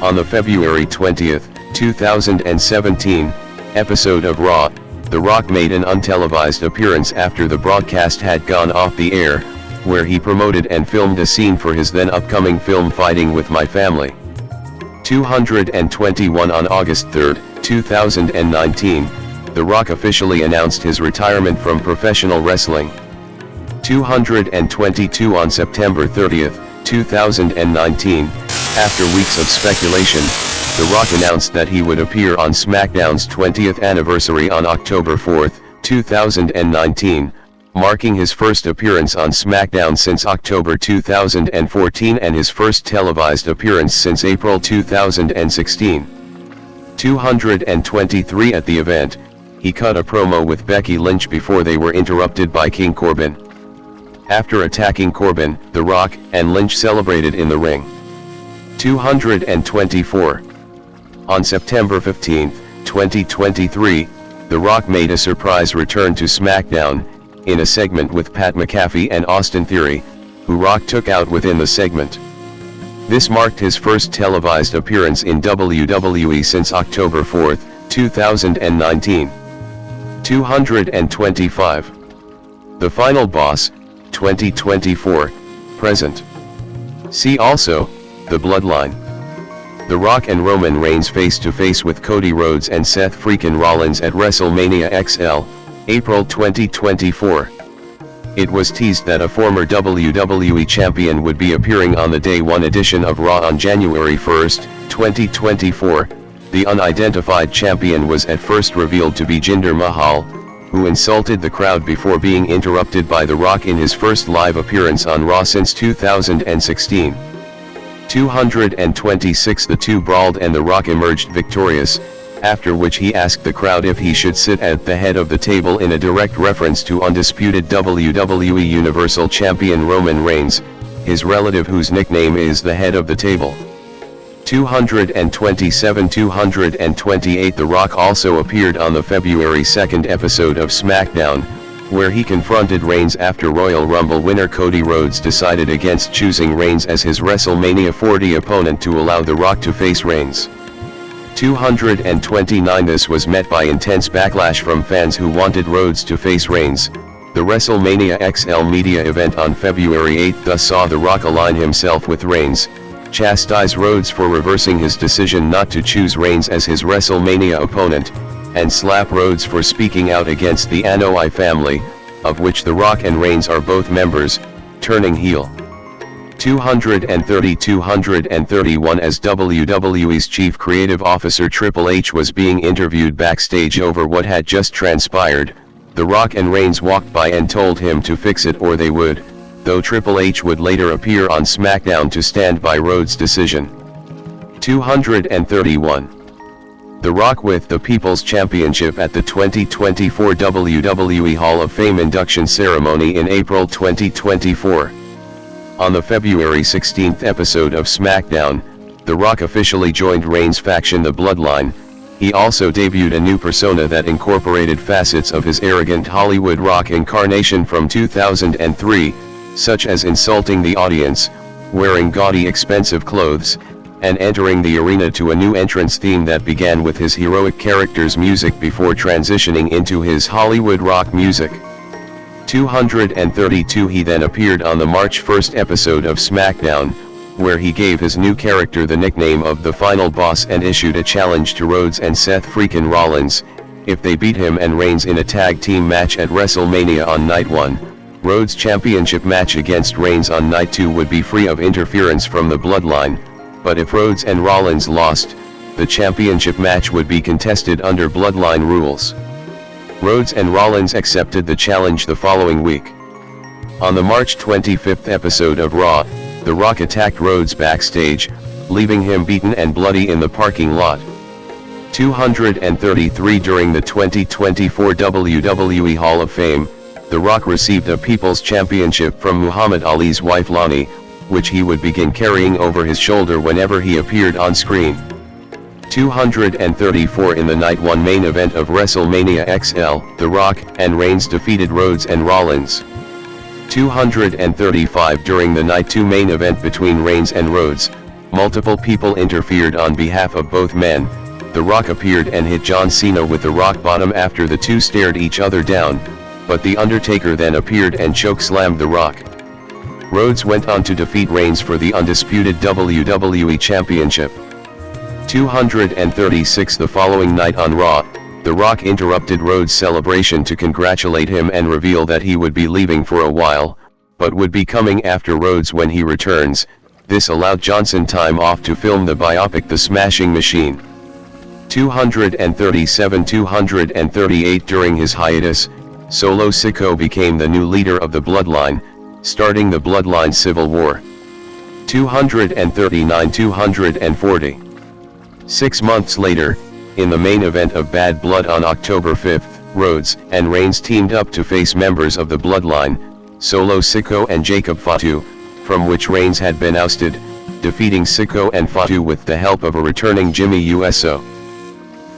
On the February 20, 2017, episode of Raw, The Rock made an untelevised appearance after the broadcast had gone off the air, where he promoted and filmed a scene for his then upcoming film Fighting with My Family. 221 On August 3, 2019, The Rock officially announced his retirement from professional wrestling. 222 On September 30, 2019, after weeks of speculation, The Rock announced that he would appear on SmackDown's 20th anniversary on October 4, 2019, marking his first appearance on SmackDown since October 2014 and his first televised appearance since April 2016. 223 At the event, he cut a promo with Becky Lynch before they were interrupted by King Corbin. After attacking Corbin, The Rock and Lynch celebrated in the ring. 224. On September 15, 2023, The Rock made a surprise return to SmackDown, in a segment with Pat McAfee and Austin Theory, who Rock took out within the segment. This marked his first televised appearance in WWE since October 4, 2019. 225. The Final Boss, 2024, present. See also, The Bloodline. The Rock and Roman Reigns face-to-face with Cody Rhodes and Seth freakin' Rollins at WrestleMania XL, April 2024. It was teased that a former WWE champion would be appearing on the Day 1 edition of Raw on January 1, 2024. The unidentified champion was at first revealed to be Jinder Mahal, who insulted the crowd before being interrupted by The Rock in his first live appearance on Raw since 2016. 226 The two brawled and The Rock emerged victorious, after which he asked the crowd if he should sit at the head of the table in a direct reference to undisputed WWE Universal Champion Roman Reigns, his relative whose nickname is the head of the table. 227 228 The Rock also appeared on the February 2 episode of SmackDown, where he confronted Reigns after Royal Rumble winner Cody Rhodes decided against choosing Reigns as his WrestleMania 40 opponent to allow The Rock to face Reigns. 229 This was met by intense backlash from fans who wanted Rhodes to face Reigns. The WrestleMania XL media event on February 8 thus saw The Rock align himself with Reigns, chastise Rhodes for reversing his decision not to choose Reigns as his WrestleMania opponent, and slap Rhodes for speaking out against the Anoa'i family, of which The Rock and Reigns are both members, turning heel. 230-231 As WWE's chief creative officer Triple H was being interviewed backstage over what had just transpired, The Rock and Reigns walked by and told him to fix it or they would, though Triple H would later appear on SmackDown to stand by Rhodes' decision. 231. The Rock with the People's Championship at the 2024 WWE Hall of Fame induction ceremony in April 2024. On the February 16 episode of SmackDown, The Rock officially joined Reigns' faction The Bloodline. He also debuted a new persona that incorporated facets of his arrogant Hollywood Rock incarnation from 2003, such as insulting the audience, wearing gaudy expensive clothes, and entering the arena to a new entrance theme that began with his heroic character's music before transitioning into his Hollywood rock music. 232 He then appeared on the March 1 episode of SmackDown, where he gave his new character the nickname of the Final Boss and issued a challenge to Rhodes and Seth freakin' Rollins, if they beat him and Reigns in a tag team match at WrestleMania on night 1, Rhodes' championship match against Reigns on night 2 would be free of interference from the Bloodline, but if Rhodes and Rollins lost, the championship match would be contested under Bloodline rules. Rhodes and Rollins accepted the challenge the following week. On the March 25th episode of Raw, The Rock attacked Rhodes backstage, leaving him beaten and bloody in the parking lot. 233 During the 2024 WWE Hall of Fame, The Rock received a People's Championship from Muhammad Ali's wife Lani, which he would begin carrying over his shoulder whenever he appeared on screen. 234 In the Night 1 main event of WrestleMania XL, The Rock and Reigns defeated Rhodes and Rollins. 235 During the Night 2 main event between Reigns and Rhodes, multiple people interfered on behalf of both men. The Rock appeared and hit John Cena with the rock bottom after the two stared each other down, but The Undertaker then appeared and chokeslammed The Rock. Rhodes went on to defeat Reigns for the undisputed WWE Championship. 236 The following night on Raw, The Rock interrupted Rhodes' celebration to congratulate him and reveal that he would be leaving for a while, but would be coming after Rhodes when he returns. This allowed Johnson time off to film the biopic The Smashing Machine. 237 238 During his hiatus, Solo Sikoa became the new leader of the Bloodline, starting the Bloodline Civil War. 239 240 6 months later, in the main event of Bad Blood on October 5, Rhodes and Reigns teamed up to face members of the Bloodline, Solo Sikoa and Jacob Fatu, from which Reigns had been ousted, defeating Sikoa and Fatu with the help of a returning Jimmy Uso.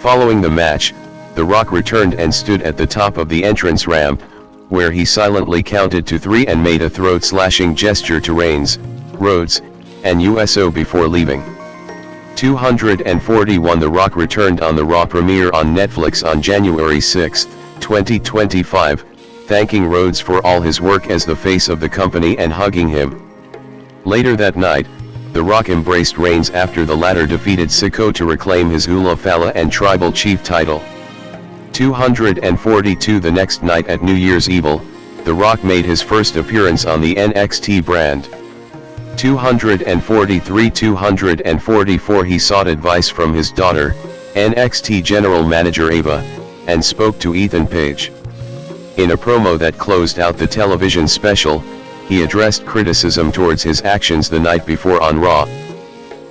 Following the match, The Rock returned and stood at the top of the entrance ramp, where he silently counted to 3 and made a throat-slashing gesture to Reigns, Rhodes, and Uso before leaving. 241 The Rock returned on the Raw premiere on Netflix on January 6, 2025, thanking Rhodes for all his work as the face of the company and hugging him. Later that night, The Rock embraced Reigns after the latter defeated Sikoa to reclaim his Ula Fala and Tribal Chief title. 242 The next night at New Year's Evil, The Rock made his first appearance on the NXT brand. 243 244 He sought advice from his daughter, NXT General Manager Ava, and spoke to Ethan Page. In a promo that closed out the television special, he addressed criticism towards his actions the night before on Raw.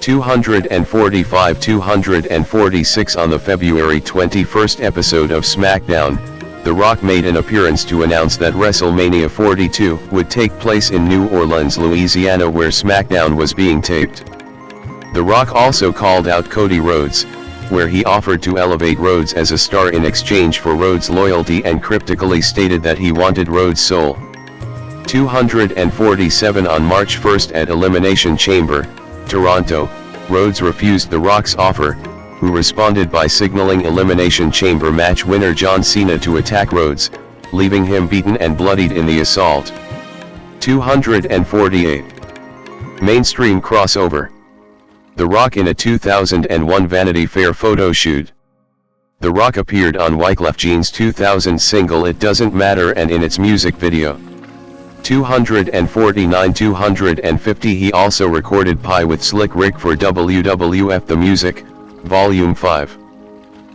245 246 On the February 21st episode of SmackDown, The Rock made an appearance to announce that WrestleMania 42 would take place in New Orleans, Louisiana, where SmackDown was being taped. The Rock also called out Cody Rhodes, where he offered to elevate Rhodes as a star in exchange for Rhodes' loyalty and cryptically stated that he wanted Rhodes' soul. 247 On March 1 at Elimination Chamber, Toronto, Rhodes refused The Rock's offer, who responded by signaling Elimination Chamber match winner John Cena to attack Rhodes, leaving him beaten and bloodied in the assault. 248 Mainstream crossover. The Rock in a 2001 Vanity Fair photo shoot. The Rock appeared on Wyclef Jean's 2000 single It Doesn't Matter and in its music video. 249 250 He also recorded Pie with Slick Rick for WWF The Music, Volume 5.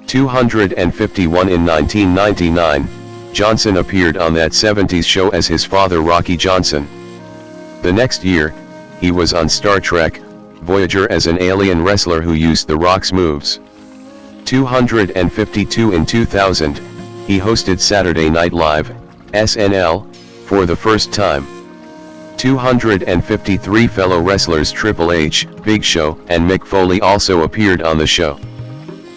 251 In 1999, Johnson appeared on That 70s Show as his father Rocky Johnson. The next year, he was on Star Trek, Voyager as an alien wrestler who used The Rock's moves. 252 In 2000, he hosted Saturday Night Live, SNL, for the first time. 253 Fellow wrestlers Triple H, Big Show, and Mick Foley also appeared on the show.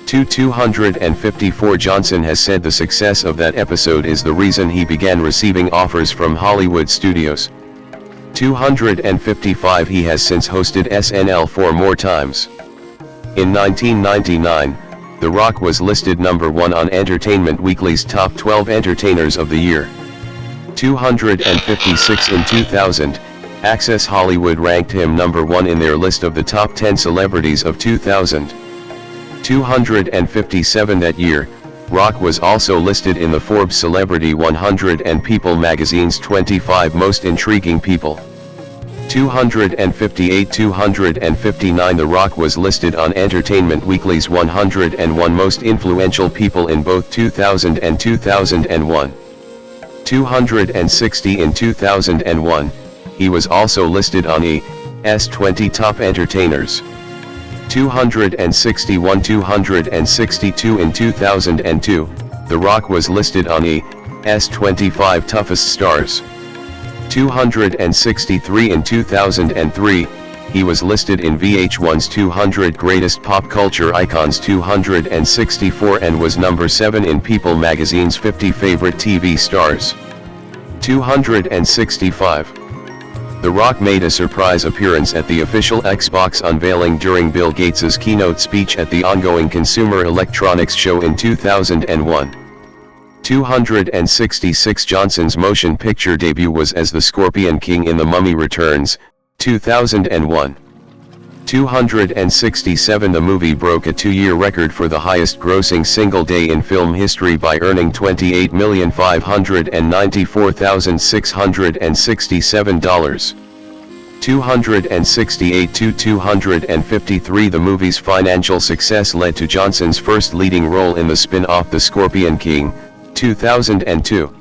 254 Johnson has said the success of that episode is the reason he began receiving offers from Hollywood studios. 255 He has since hosted SNL 4 more times. In 1999, The Rock was listed number 1 on Entertainment Weekly's Top 12 Entertainers of the Year. 256 In 2000, Access Hollywood ranked him number 1 in their list of the top 10 celebrities of 2000. 257 That year, Rock was also listed in the Forbes Celebrity 100 and People magazine's 25 Most Intriguing People. 258-259 The Rock was listed on Entertainment Weekly's 101 Most Influential People in both 2000 and 2001. 260 in 2001, he was also listed on E!'s 20 Top Entertainers. 261-262 in 2002, The Rock was listed on E!'s 25 Toughest Stars. 263 in 2003, he was listed in VH1's 200 Greatest Pop Culture Icons 264 and was number 7 in People magazine's 50 Favorite TV Stars. 265. The Rock made a surprise appearance at the official Xbox unveiling during Bill Gates's keynote speech at the ongoing Consumer Electronics Show in 2001. 266 Johnson's motion picture debut was as the Scorpion King in The Mummy Returns, 2001. 267 The movie broke a 2-year record for the highest grossing single day in film history by earning $28,594,667. 268-253 The movie's financial success led to Johnson's first leading role in the spin-off The Scorpion King, 2002.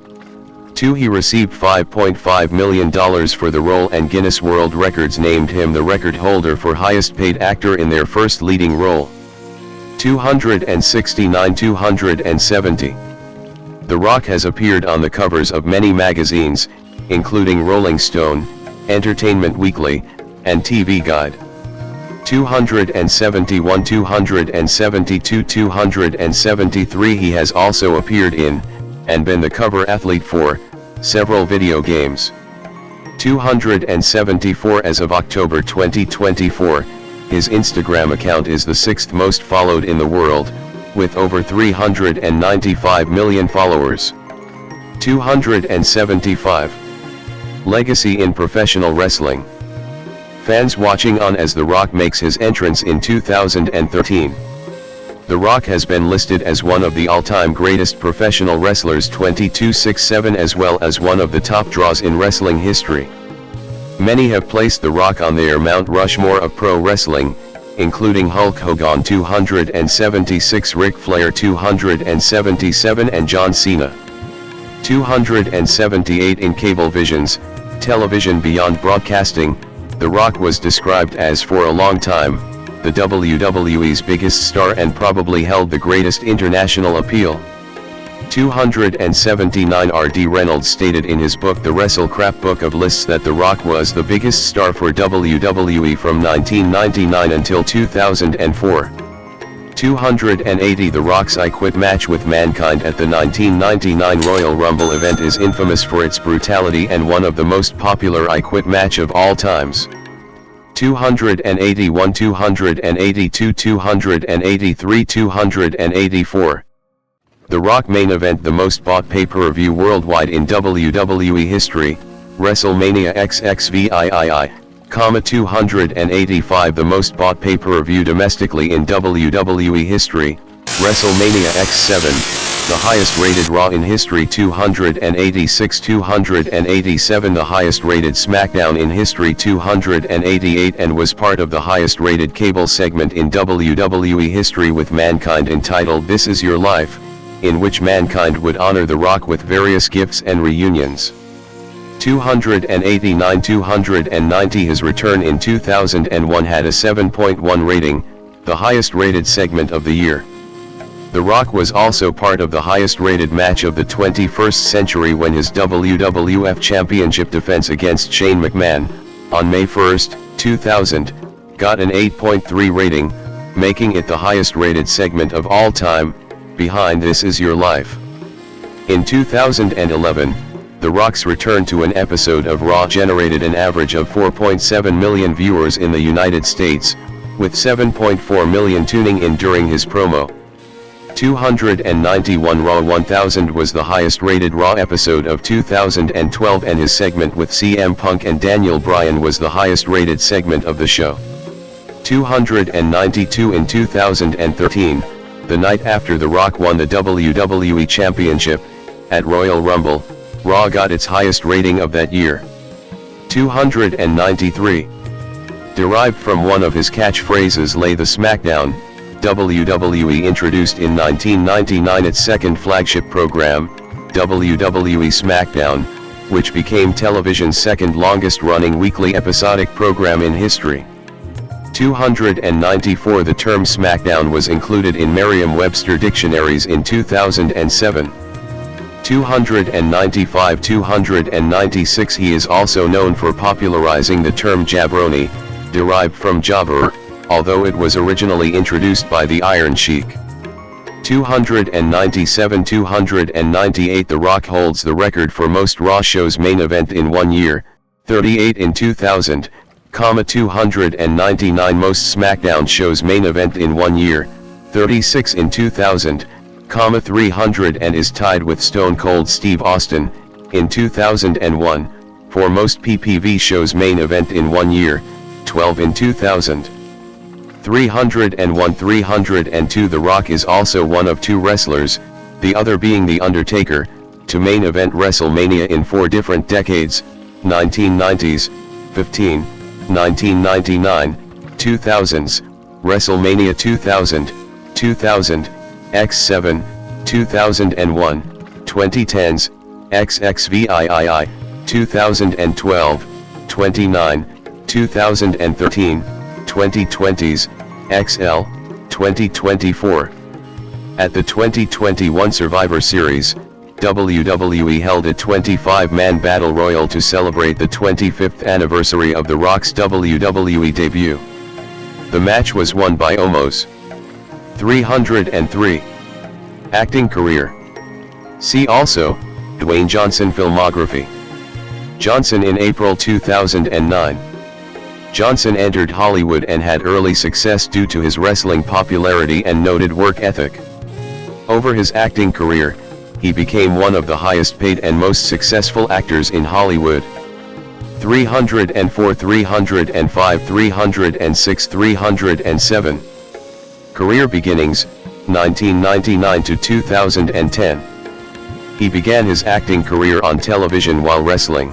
2. He received $5.5 million for the role and Guinness World Records named him the record holder for highest paid actor in their first leading role. 269-270. The Rock has appeared on the covers of many magazines, including Rolling Stone, Entertainment Weekly, and TV Guide. 271, 272, 273 He has also appeared in, and been the cover athlete for, several video games. 274 As of October 2024, his Instagram account is the 6th most followed in the world, with over 395 million followers. 275. Legacy in professional wrestling. Fans watching on as The Rock makes his entrance in 2013. The Rock has been listed as one of the all-time greatest professional wrestlers 2267 as well as one of the top draws in wrestling history. Many have placed The Rock on their Mount Rushmore of pro wrestling, including Hulk Hogan 276, Ric Flair 277 and John Cena. 278 In Cablevision's Television Beyond Broadcasting, The Rock was described as for a long time, the WWE's biggest star and probably held the greatest international appeal. 279 R.D. Reynolds stated in his book The WrestleCrap Book of Lists that The Rock was the biggest star for WWE from 1999 until 2004. 280 The Rock's I Quit match with Mankind at the 1999 Royal Rumble event is infamous for its brutality and one of the most popular I Quit match of all times. 281, 282, 283, 284. The Rock main event, the most bought pay-per-view worldwide in WWE history, WrestleMania XXVIII, 285. The most bought pay-per-view domestically in WWE history, WrestleMania X7. The highest rated Raw in history 286, 287. The highest rated SmackDown in history 288 and was part of the highest rated cable segment in WWE history with Mankind entitled This Is Your Life, in which Mankind would honor The Rock with various gifts and reunions. 289, 290. His return in 2001 had a 7.1 rating, the highest rated segment of the year. The Rock was also part of the highest rated match of the 21st century when his WWF Championship defense against Shane McMahon, on May 1, 2000, got an 8.3 rating, making it the highest rated segment of all time, behind This Is Your Life. In 2011, The Rock's return to an episode of Raw generated an average of 4.7 million viewers in the United States, with 7.4 million tuning in during his promo. 291 Raw 1000 was the highest rated Raw episode of 2012 and his segment with CM Punk and Daniel Bryan was the highest rated segment of the show. 292 In 2013, the night after The Rock won the WWE Championship, at Royal Rumble, Raw got its highest rating of that year. 293. Derived from one of his catchphrases "Lay the Smackdown," WWE introduced in 1999 its second flagship program, WWE SmackDown, which became television's second longest running weekly episodic program in history. 294. The term SmackDown was included in Merriam-Webster dictionaries in 2007. 295. 296. He is also known for popularizing the term jabroni, derived from jabber, although it was originally introduced by the Iron Sheik. 297. 298. The Rock holds the record for most Raw shows main event in 1 year, 38 in 2000, 299. Most SmackDown shows main event in 1 year, 36 in 2000, 300, and is tied with Stone Cold Steve Austin, in 2001, for most PPV shows main event in 1 year, 12 in 2000. 301. 302. The Rock is also one of 2 wrestlers, the other being The Undertaker, to main event WrestleMania in 4 different decades, 1990s, 15, 1999, 2000s, WrestleMania 2000, 2000, X7, 2001, 2010s, XXVIII, 2012, 29, 2013, 2020s, XL, 2024. At the 2021 Survivor Series, WWE held a 25-man battle royal to celebrate the 25th anniversary of The Rock's WWE debut. The match was won by Omos. 303. Acting career. See also, Dwayne Johnson filmography. Johnson in April 2009. Johnson entered Hollywood and had early success due to his wrestling popularity and noted work ethic. Over his acting career, he became one of the highest paid and most successful actors in Hollywood. 304. 305. 306. 307. Career beginnings, 1999 to 2010. He began his acting career on television while wrestling.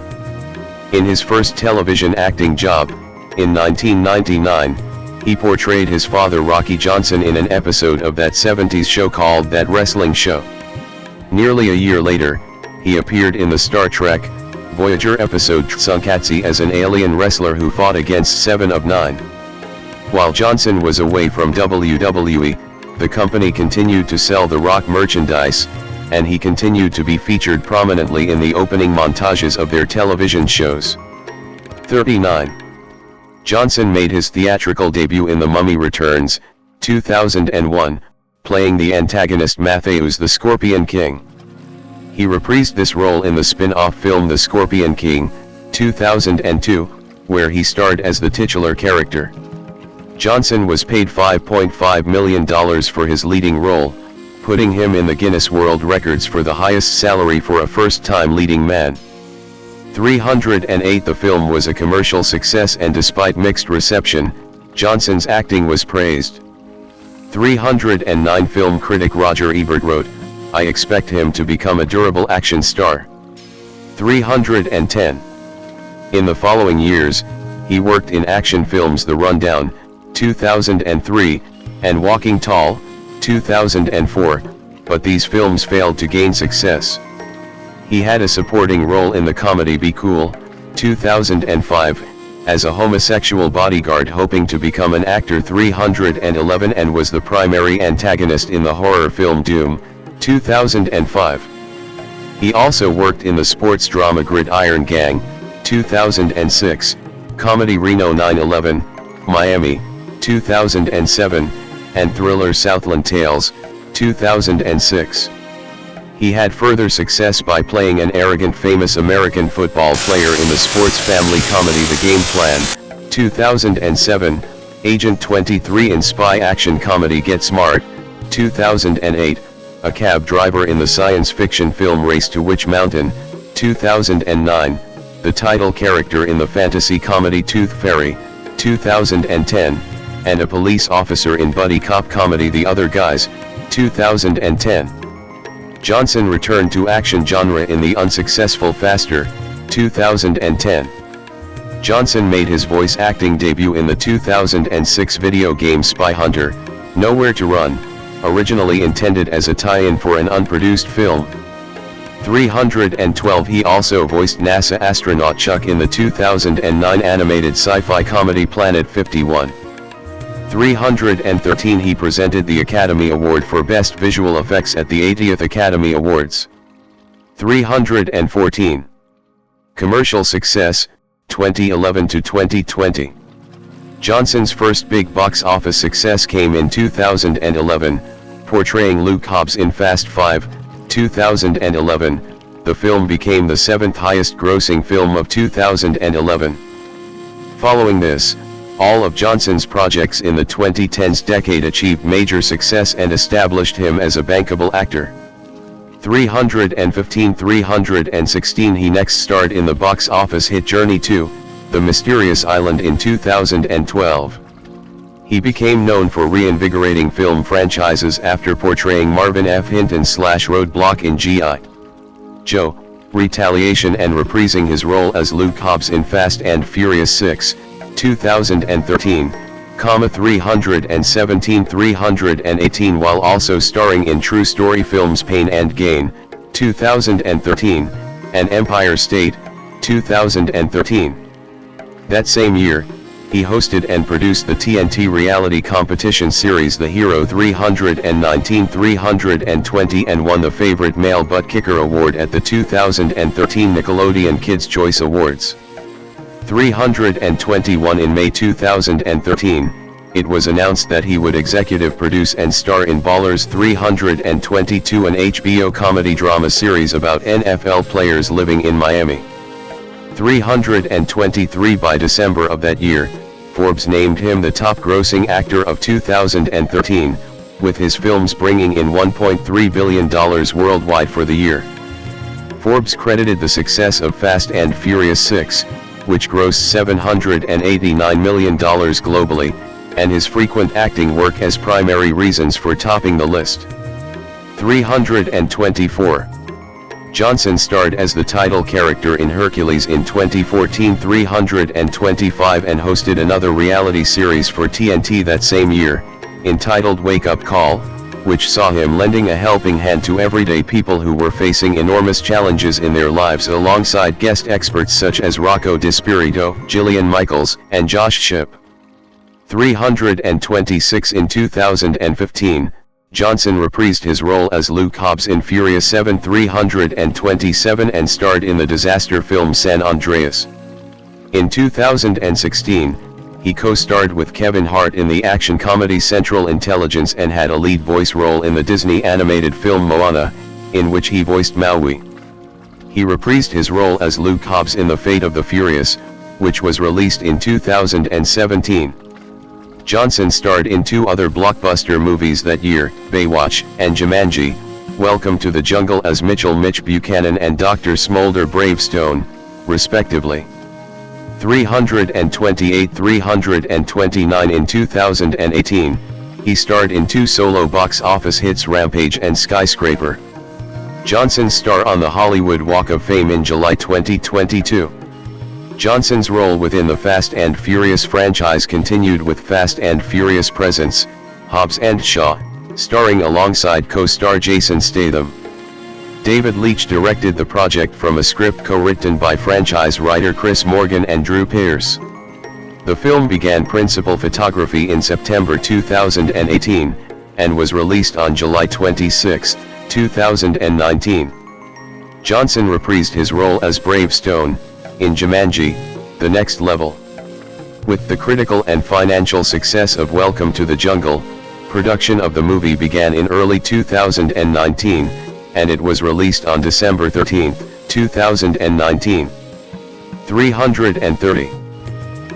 In his first television acting job, in 1999, he portrayed his father Rocky Johnson in an episode of that 70s show called That Wrestling Show. Nearly a year later, he appeared in the Star Trek Voyager episode Tsunkatsu as an alien wrestler who fought against Seven of Nine. While Johnson was away from WWE, the company continued to sell The Rock merchandise, and he continued to be featured prominently in the opening montages of their television shows. 39. Johnson made his theatrical debut in The Mummy Returns, 2001, playing the antagonist Matthäus the Scorpion King. He reprised this role in the spin-off film The Scorpion King, 2002, where he starred as the titular character. Johnson was paid $5.5 million for his leading role, putting him in the Guinness World Records for the highest salary for a first-time leading man. 308. The film was a commercial success, and despite mixed reception, Johnson's acting was praised. 309. Film critic Roger Ebert wrote, "I expect him to become a durable action star." 310. In the following years, he worked in action films The Rundown, 2003, and Walking Tall, 2004, but these films failed to gain success. He had a supporting role in the comedy Be Cool, 2005, as a homosexual bodyguard hoping to become an actor. 311, and was the primary antagonist in the horror film Doom, 2005. He also worked in the sports drama Gridiron Gang, 2006, comedy Reno 9/11, Miami, 2007, and thriller Southland Tales, 2006. He had further success by playing an arrogant famous American football player in the sports family comedy The Game Plan, 2007, Agent 23 in spy action comedy Get Smart, 2008, a cab driver in the science fiction film Race to Witch Mountain, 2009, the title character in the fantasy comedy Tooth Fairy, 2010, and a police officer in buddy cop comedy The Other Guys, 2010. Johnson returned to action genre in the unsuccessful Faster, 2010. Johnson made his voice acting debut in the 2006 video game Spy Hunter, Nowhere to Run, originally intended as a tie-in for an unproduced film. 312. He also voiced NASA astronaut Chuck in the 2009 animated sci-fi comedy Planet 51. 313. He presented the Academy Award for Best Visual Effects at the 80th Academy Awards. 314. Commercial success, 2011 to 2020. Johnson's first big box office success came in 2011, portraying Luke Hobbs in Fast 5, 2011. The film became the 7th highest grossing film of 2011. Following this, all of Johnson's projects in the 2010s decade achieved major success and established him as a bankable actor. 315. 316. He next starred in the box office hit Journey to The Mysterious Island in 2012. He became known for reinvigorating film franchises after portraying Marvin F. Hinton/Roadblock in G.I. Joe, Retaliation and reprising his role as Luke Hobbs in Fast and Furious 6, 2013, 317. 318. While also starring in true story films Pain and Gain, 2013, and Empire State, 2013. That same year, he hosted and produced the TNT reality competition series The Hero 319. 320 and won the Favorite Male Butt Kicker Award at the 2013 Nickelodeon Kids' Choice Awards. 321. In May 2013, it was announced that he would executive produce and star in Ballers 322, an HBO comedy drama series about NFL players living in Miami. 323. By December of that year, Forbes named him the top grossing actor of 2013, with his films bringing in $1.3 billion worldwide for the year. Forbes credited the success of Fast and Furious 6, which grossed $789 million globally, and his frequent acting work as primary reasons for topping the list. 324. Johnson starred as the title character in Hercules in 2014. 325 and hosted another reality series for TNT that same year, entitled Wake Up Call, which saw him lending a helping hand to everyday people who were facing enormous challenges in their lives alongside guest experts such as Rocco DiSpirito, Jillian Michaels, and Josh Shipp. 326. In 2015, Johnson reprised his role as Luke Hobbs in Furious 7. 327 and starred in the disaster film San Andreas. In 2016, he co-starred with Kevin Hart in the action comedy Central Intelligence and had a lead voice role in the Disney animated film Moana, in which he voiced Maui. He reprised his role as Luke Hobbs in The Fate of the Furious, which was released in 2017. Johnson starred in 2 other blockbuster movies that year, Baywatch and Jumanji: Welcome to the Jungle as Mitchell Mitch Buchanan and Dr. Smolder Bravestone, respectively. 328. 329. In 2018, he starred in 2 solo box office hits Rampage and Skyscraper. Johnson starred on the Hollywood Walk of Fame in July 2022. Johnson's role within the Fast and Furious franchise continued with Fast and Furious Presents, Hobbs and Shaw, starring alongside co-star Jason Statham. David Leitch directed the project from a script co-written by franchise writer Chris Morgan and Drew Pearce. The film began principal photography in September 2018, and was released on July 26, 2019. Johnson reprised his role as Bravestone in Jumanji: The Next Level. With the critical and financial success of Welcome to the Jungle, production of the movie began in early 2019, and it was released on December 13, 2019. 330.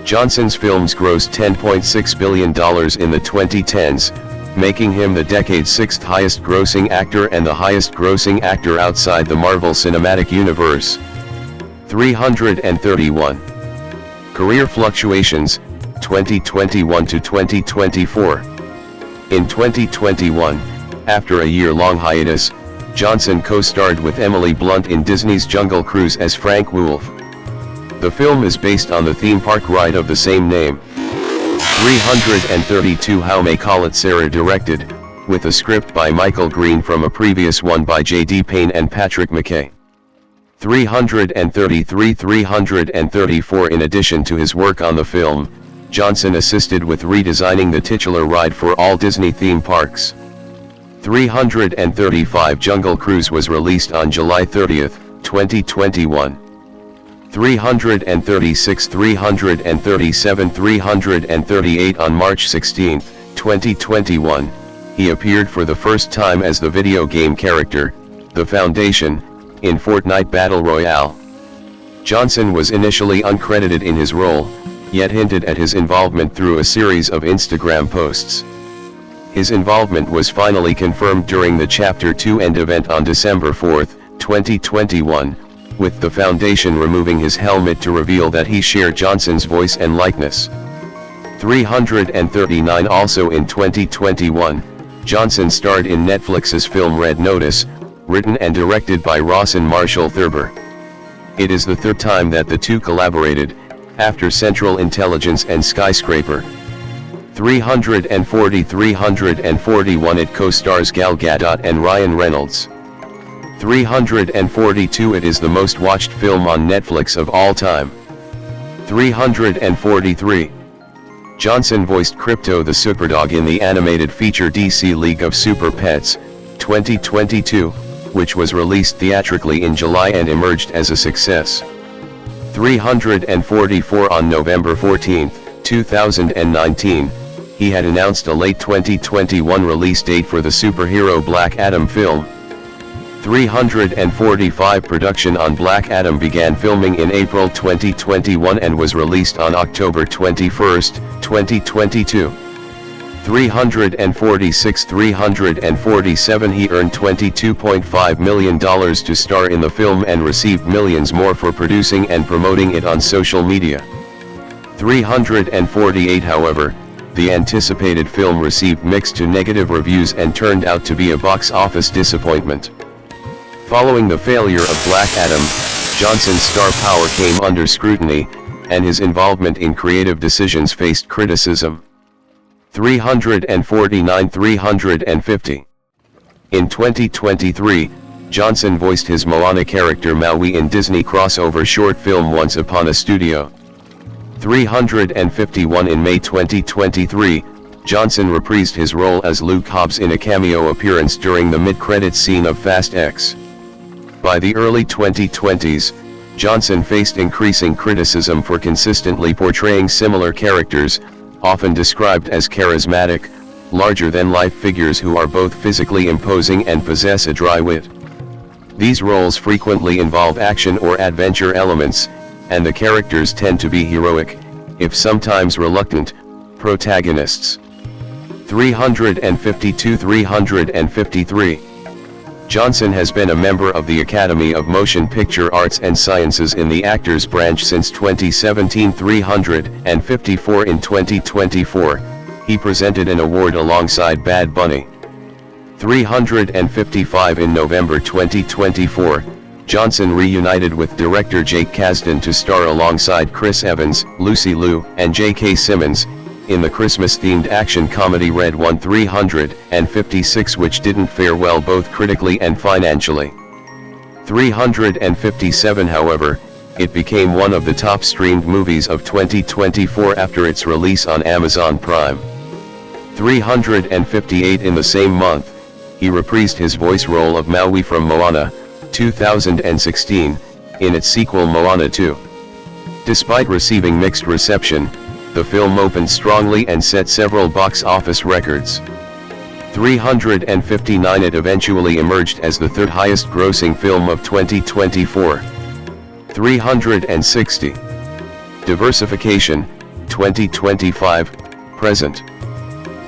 Johnson's films grossed $10.6 billion in the 2010s, making him the decade's 6th highest grossing actor and the highest grossing actor outside the Marvel Cinematic Universe. 331. Career fluctuations, 2021 to 2024. In 2021, After a year-long hiatus, Johnson co-starred with Emily Blunt in Disney's Jungle Cruise as Frank Wolff. The film is based on the theme park ride of the same name. 332 How May Call It Sarah directed, with a script by Michael Green from a previous one by J.D. Payne and Patrick McKay. 334 In addition to his work on the film, Johnson assisted with redesigning the titular ride for all Disney theme parks. 335 Jungle Cruise was released on July 30, 2021. 336 337 338 On March 16, 2021, he appeared for the first time as the video game character, The Foundation, in Fortnite Battle Royale. Johnson was initially uncredited in his role, yet hinted at his involvement through a series of Instagram posts. His involvement was finally confirmed during the Chapter 2 End event on December 4, 2021, with the Foundation removing his helmet to reveal that he shared Johnson's voice and likeness. 339 Also in 2021, Johnson starred in Netflix's film Red Notice, written and directed by Ross and Marshall Thurber. It is the third time that the two collaborated, after Central Intelligence and Skyscraper. 341 It co-stars Gal Gadot and Ryan Reynolds. 342 It is the most watched film on Netflix of all time. 343 Johnson voiced Crypto the Superdog in the animated feature DC League of Super Pets, 2022, which was released theatrically in July and emerged as a success. 344 On November 14, 2019, he had announced a late 2021 release date for the superhero Black Adam film. 345 Production on Black Adam began filming in April 2021 and was released on October 21, 2022. 346 347 He earned $22.5 million to star in the film and received millions more for producing and promoting it on social media. 348 However, the anticipated film received mixed to negative reviews and turned out to be a box office disappointment. Following the failure of Black Adam, Johnson's star power came under scrutiny, and his involvement in creative decisions faced criticism. 349 350 In 2023, Johnson voiced his Moana character Maui in Disney crossover short film Once Upon a Studio. 351 In May 2023, Johnson reprised his role as Luke Hobbs in a cameo appearance during the mid-credits scene of Fast X. By the early 2020s, Johnson faced increasing criticism for consistently portraying similar characters, often described as charismatic, larger-than-life figures who are both physically imposing and possess a dry wit. These roles frequently involve action or adventure elements, and the characters tend to be heroic, if sometimes reluctant, protagonists. 352 353 Johnson has been a member of the Academy of Motion Picture Arts and Sciences in the Actors Branch since 2017. 354 In 2024, he presented an award alongside Bad Bunny. 355 In November 2024, Johnson reunited with director Jake Kasdan to star alongside Chris Evans, Lucy Liu, and J.K. Simmons, in the Christmas-themed action comedy Red One. 356 which didn't fare well both critically and financially. 357 However, it became one of the top-streamed movies of 2024 after its release on Amazon Prime. 358 In the same month, he reprised his voice role of Maui from Moana, 2016, in its sequel Moana 2. Despite receiving mixed reception, the film opened strongly and set several box office records. 359 It eventually emerged as the third highest grossing film of 2024. 360 Diversification, 2025, present.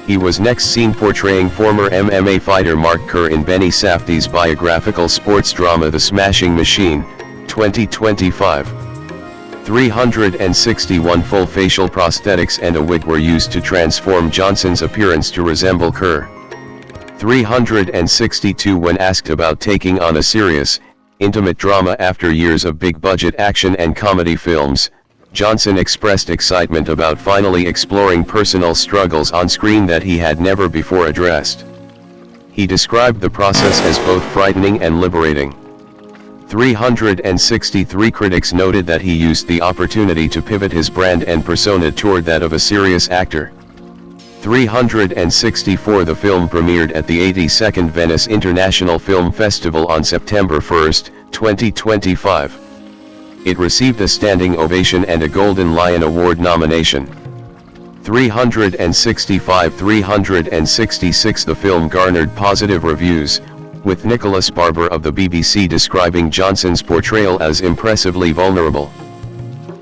He was next seen portraying former MMA fighter Mark Kerr in Benny Safdie's biographical sports drama The Smashing Machine, 2025. 361 Full facial prosthetics and a wig were used to transform Johnson's appearance to resemble Kerr. 362 When asked about taking on a serious, intimate drama after years of big-budget action and comedy films, Johnson expressed excitement about finally exploring personal struggles on screen that he had never before addressed. He described the process as both frightening and liberating. 363 Critics noted that he used the opportunity to pivot his brand and persona toward that of a serious actor. 364 The film premiered at the 82nd Venice International Film Festival on September 1, 2025. It received a standing ovation and a Golden Lion Award nomination. 366 The film garnered positive reviews, with Nicholas Barber of the BBC describing Johnson's portrayal as impressively vulnerable.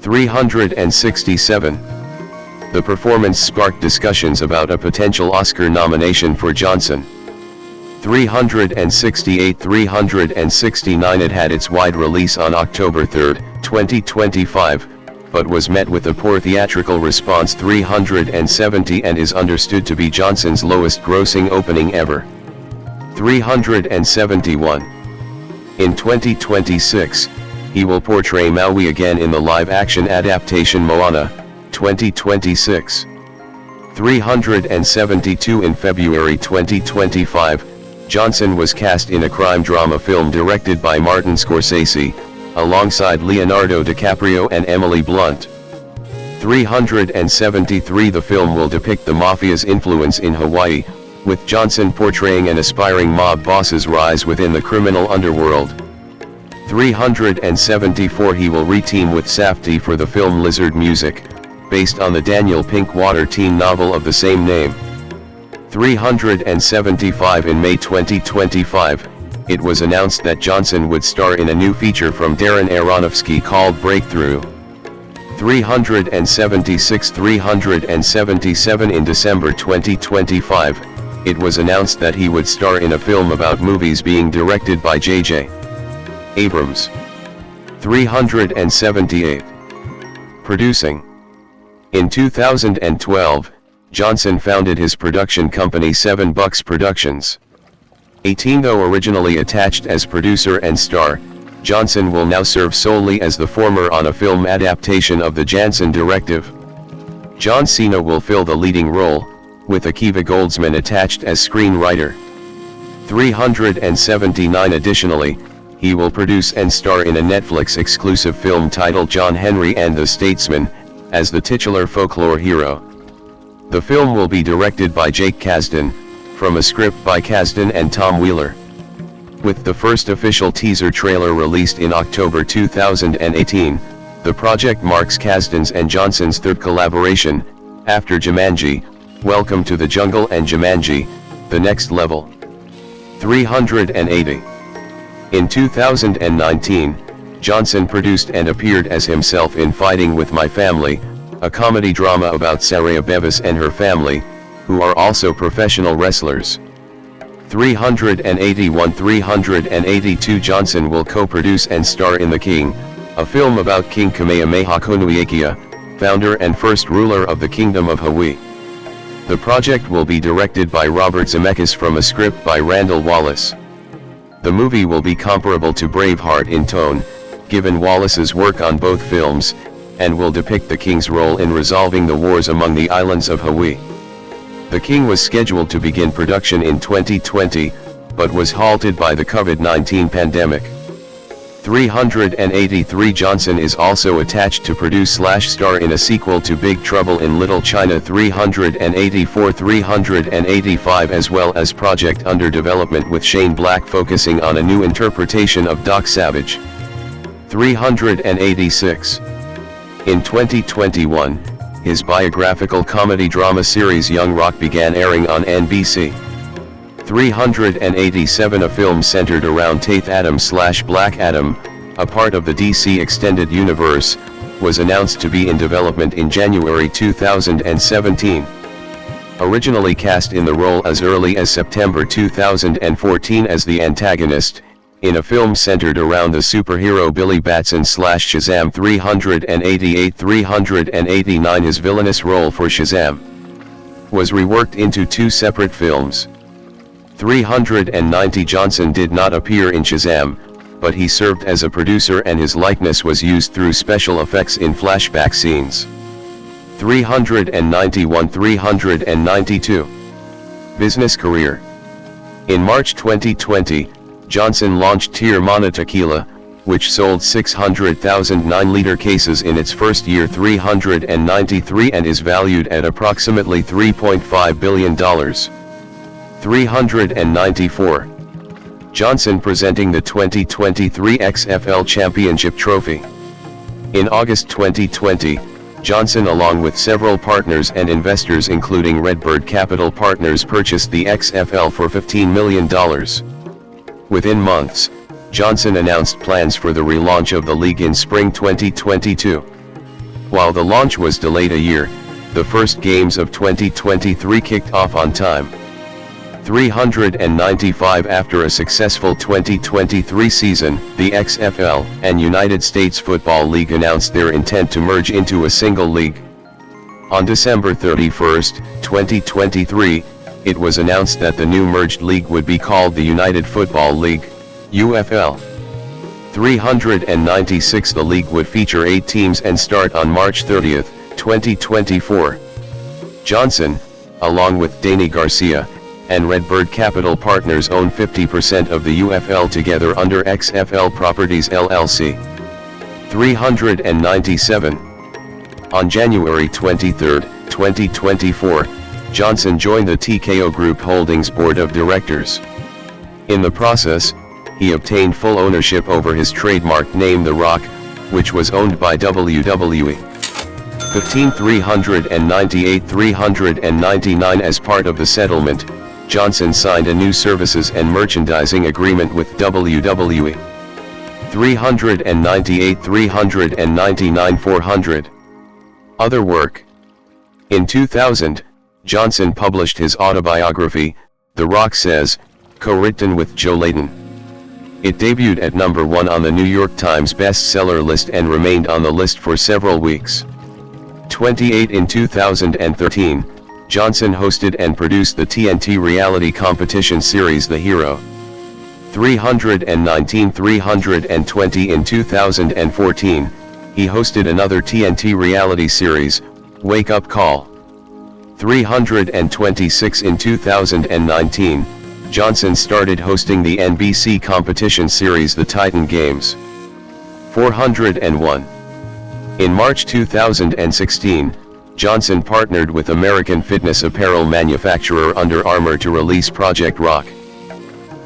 367. The performance sparked discussions about a potential Oscar nomination for Johnson. 369 It had its wide release on October 3, 2025, but was met with a poor theatrical response. 370 and is understood to be Johnson's lowest grossing opening ever. 371. In 2026, he will portray Maui again in the live-action adaptation Moana, 2026. 372 In February 2025, Johnson was cast in a crime drama film directed by Martin Scorsese, alongside Leonardo DiCaprio and Emily Blunt. 373 The film will depict the mafia's influence in Hawaii, with Johnson portraying an aspiring mob boss's rise within the criminal underworld. 374 He will re-team with Safdie for the film Lizard Music, based on the Daniel Pinkwater teen novel of the same name. 375 In May 2025, it was announced that Johnson would star in a new feature from Darren Aronofsky called Breakthrough. 377 In December 2025, it was announced that he would star in a film about movies being directed by J.J. Abrams. 378. Producing. In 2012, Johnson founded his production company 7 Bucks Productions. 18 Though originally attached as producer and star, Johnson will now serve solely as the former on a film adaptation of the Jansen Directive. John Cena will fill the leading role, with Akiva Goldsman attached as screenwriter. 379 Additionally, he will produce and star in a Netflix-exclusive film titled John Henry and the Statesman, as the titular folklore hero. The film will be directed by Jake Kasdan, from a script by Kasdan and Tom Wheeler. With the first official teaser trailer released in October 2018, the project marks Kasdan's and Johnson's third collaboration, after Jumanji, Welcome to the Jungle and Jumanji, The Next Level. 380. In 2019, Johnson produced and appeared as himself in Fighting with My Family, a comedy drama about Saraya Bevis and her family, who are also professional wrestlers. 382 Johnson will co-produce and star in The King, a film about King Kamehameha Konuiakea, founder and first ruler of the Kingdom of Hawaii. The project will be directed by Robert Zemeckis from a script by Randall Wallace. The movie will be comparable to Braveheart in tone, given Wallace's work on both films, and will depict the King's role in resolving the wars among the islands of Hawaii. The King was scheduled to begin production in 2020, but was halted by the COVID-19 pandemic. 383 Johnson is also attached to produce/star in a sequel to Big Trouble in Little China. 385 as well as project under development with Shane Black focusing on a new interpretation of Doc Savage. 386. In 2021, his biographical comedy drama series Young Rock began airing on NBC. 387 A film centered around Taith Adam/Black Adam, a part of the DC Extended Universe, was announced to be in development in January 2017. Originally cast in the role as early as September 2014 as the antagonist, in a film centered around the superhero Billy Batson/Shazam. 389 His villainous role for Shazam was reworked into 2 separate films. 390 Johnson did not appear in Shazam, but he served as a producer and his likeness was used through special effects in flashback scenes. 391 392 Business career. In March 2020, Johnson launched Tier Tequila, which sold 600,000 9-liter cases in its first year 393 and is valued at approximately $3.5 billion. 394 Johnson presenting the 2023 XFL Championship Trophy. In August 2020, Johnson along with several partners and investors including Redbird Capital Partners purchased the XFL for $15 million. Within months, Johnson announced plans for the relaunch of the league in spring 2022. While the launch was delayed a year, the first games of 2023 kicked off on time. 395 After a successful 2023 season, the XFL and United States Football League announced their intent to merge into a single league. On December 31, 2023, it was announced that the new merged league would be called the United Football League, UFL. 396 The league would feature 8 teams and start on March 30, 2024. Johnson, along with Danny Garcia, and Redbird Capital Partners own 50% of the UFL together under XFL Properties LLC. 397 On January 23, 2024, Johnson joined the TKO Group Holdings Board of Directors. In the process, he obtained full ownership over his trademark name The Rock, which was owned by WWE. 399 As part of the settlement, Johnson signed a new services and merchandising agreement with WWE. 399 400 Other work. In 2000, Johnson published his autobiography, The Rock Says, co-written with Joe Layton. It debuted at number 1 on the New York Times bestseller list and remained on the list for several weeks. 28 In 2013, Johnson hosted and produced the TNT reality competition series The Hero. 320 In 2014, he hosted another TNT reality series, Wake Up Call. 326 In 2019, Johnson started hosting the NBC competition series The Titan Games. 401 In March 2016, Johnson partnered with American fitness apparel manufacturer Under Armour to release Project Rock.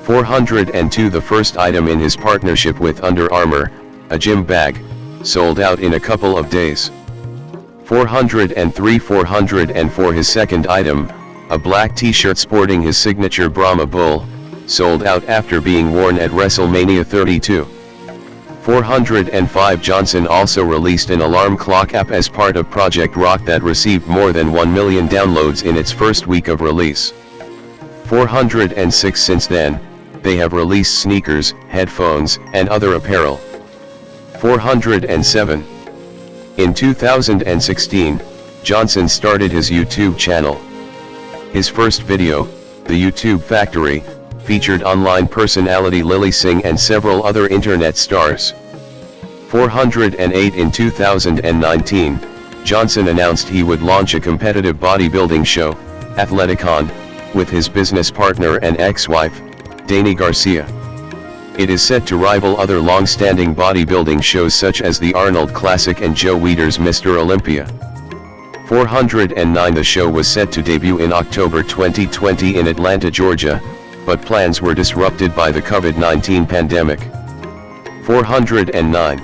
402 The first item in his partnership with Under Armour, a gym bag, sold out in a couple of days. 403 404 His second item, a black t-shirt sporting his signature Brahma Bull, sold out after being worn at WrestleMania 32. 405 Johnson also released an alarm clock app as part of Project Rock that received more than 1 million downloads in its first week of release. 406 Since then, they have released sneakers, headphones, and other apparel. 407 In 2016, Johnson started his YouTube channel. His first video, The YouTube Factory, featured online personality Lily Singh and several other internet stars. 408 In 2019, Johnson announced he would launch a competitive bodybuilding show, Athleticon, with his business partner and ex-wife, Danny Garcia. It is set to rival other long-standing bodybuilding shows such as the Arnold Classic and Joe Weider's Mr. Olympia. 409 The show was set to debut in October 2020 in Atlanta, Georgia, but plans were disrupted by the COVID-19 pandemic. 409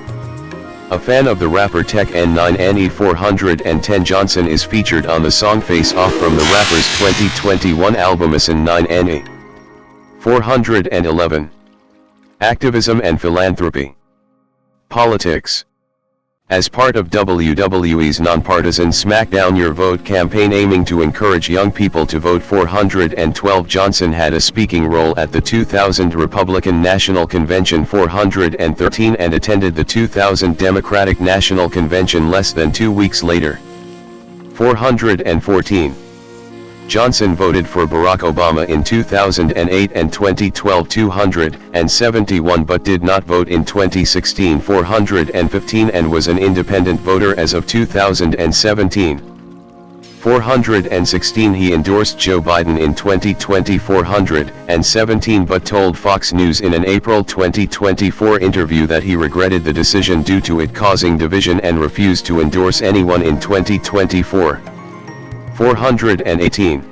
A fan of the rapper Tech N9NE. 410 Johnson is featured on the song Face Off from the rapper's 2021 album N9NE. 411 Activism and philanthropy. Politics. As part of WWE's nonpartisan SmackDown Your Vote campaign aiming to encourage young people to vote, 412 Johnson had a speaking role at the 2000 Republican National Convention. 413 and attended the 2000 Democratic National Convention less than 2 weeks later. 414 Johnson voted for Barack Obama in 2008 and 2012 271 but did not vote in 2016 415 and was an independent voter as of 2017. 416 He endorsed Joe Biden in 2020 417 but told Fox News in an April 2024 interview that he regretted the decision due to it causing division and refused to endorse anyone in 2024. 418.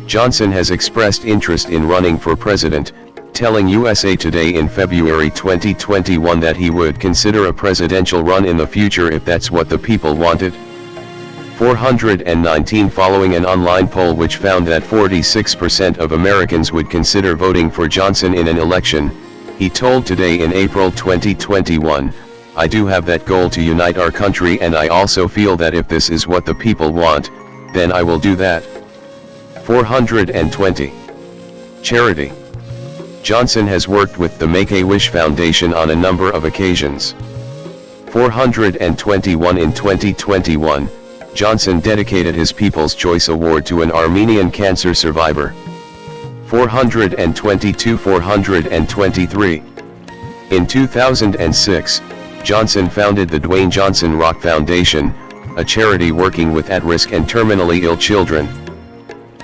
Johnson has expressed interest in running for president, telling USA Today in February 2021 that he would consider a presidential run in the future if that's what the people wanted. 419 Following an online poll which found that 46% of Americans would consider voting for Johnson in an election, he told Today in April 2021, "I do have that goal to unite our country, and I also feel that if this is what the people want, then I will do that." 420. Charity. Johnson has worked with the Make-A-Wish Foundation on a number of occasions. 421 In 2021, Johnson dedicated his People's Choice Award to an Armenian cancer survivor. 422 423. In 2006, Johnson founded the Dwayne Johnson Rock Foundation, a charity working with at-risk and terminally ill children.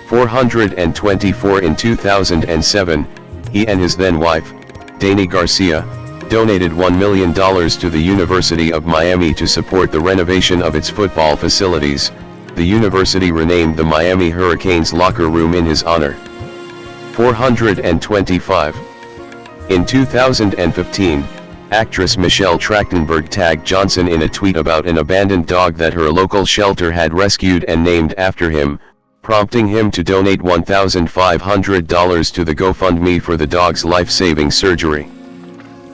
424 In 2007, he and his then-wife, Dani Garcia, donated $1 million to the University of Miami to support the renovation of its football facilities. The university renamed the Miami Hurricanes locker room in his honor. 425. In 2015, actress Michelle Trachtenberg tagged Johnson in a tweet about an abandoned dog that her local shelter had rescued and named after him, prompting him to donate $1,500 to the GoFundMe for the dog's life-saving surgery.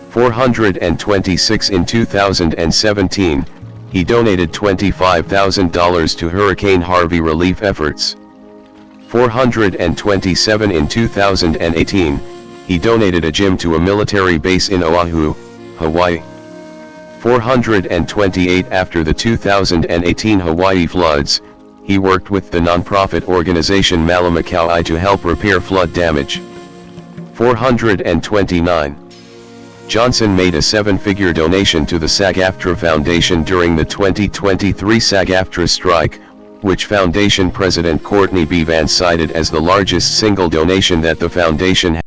426 In 2017, he donated $25,000 to Hurricane Harvey relief efforts. 427 In 2018, he donated a gym to a military base in Oahu, Hawaii. 428 After the 2018 Hawaii floods, he worked with the nonprofit organization Malamakaui to help repair flood damage. 429. Johnson made a seven-figure donation to the SAG-AFTRA Foundation during the 2023 SAG-AFTRA strike, which Foundation President Courtney B. Vance cited as the largest single donation that the foundation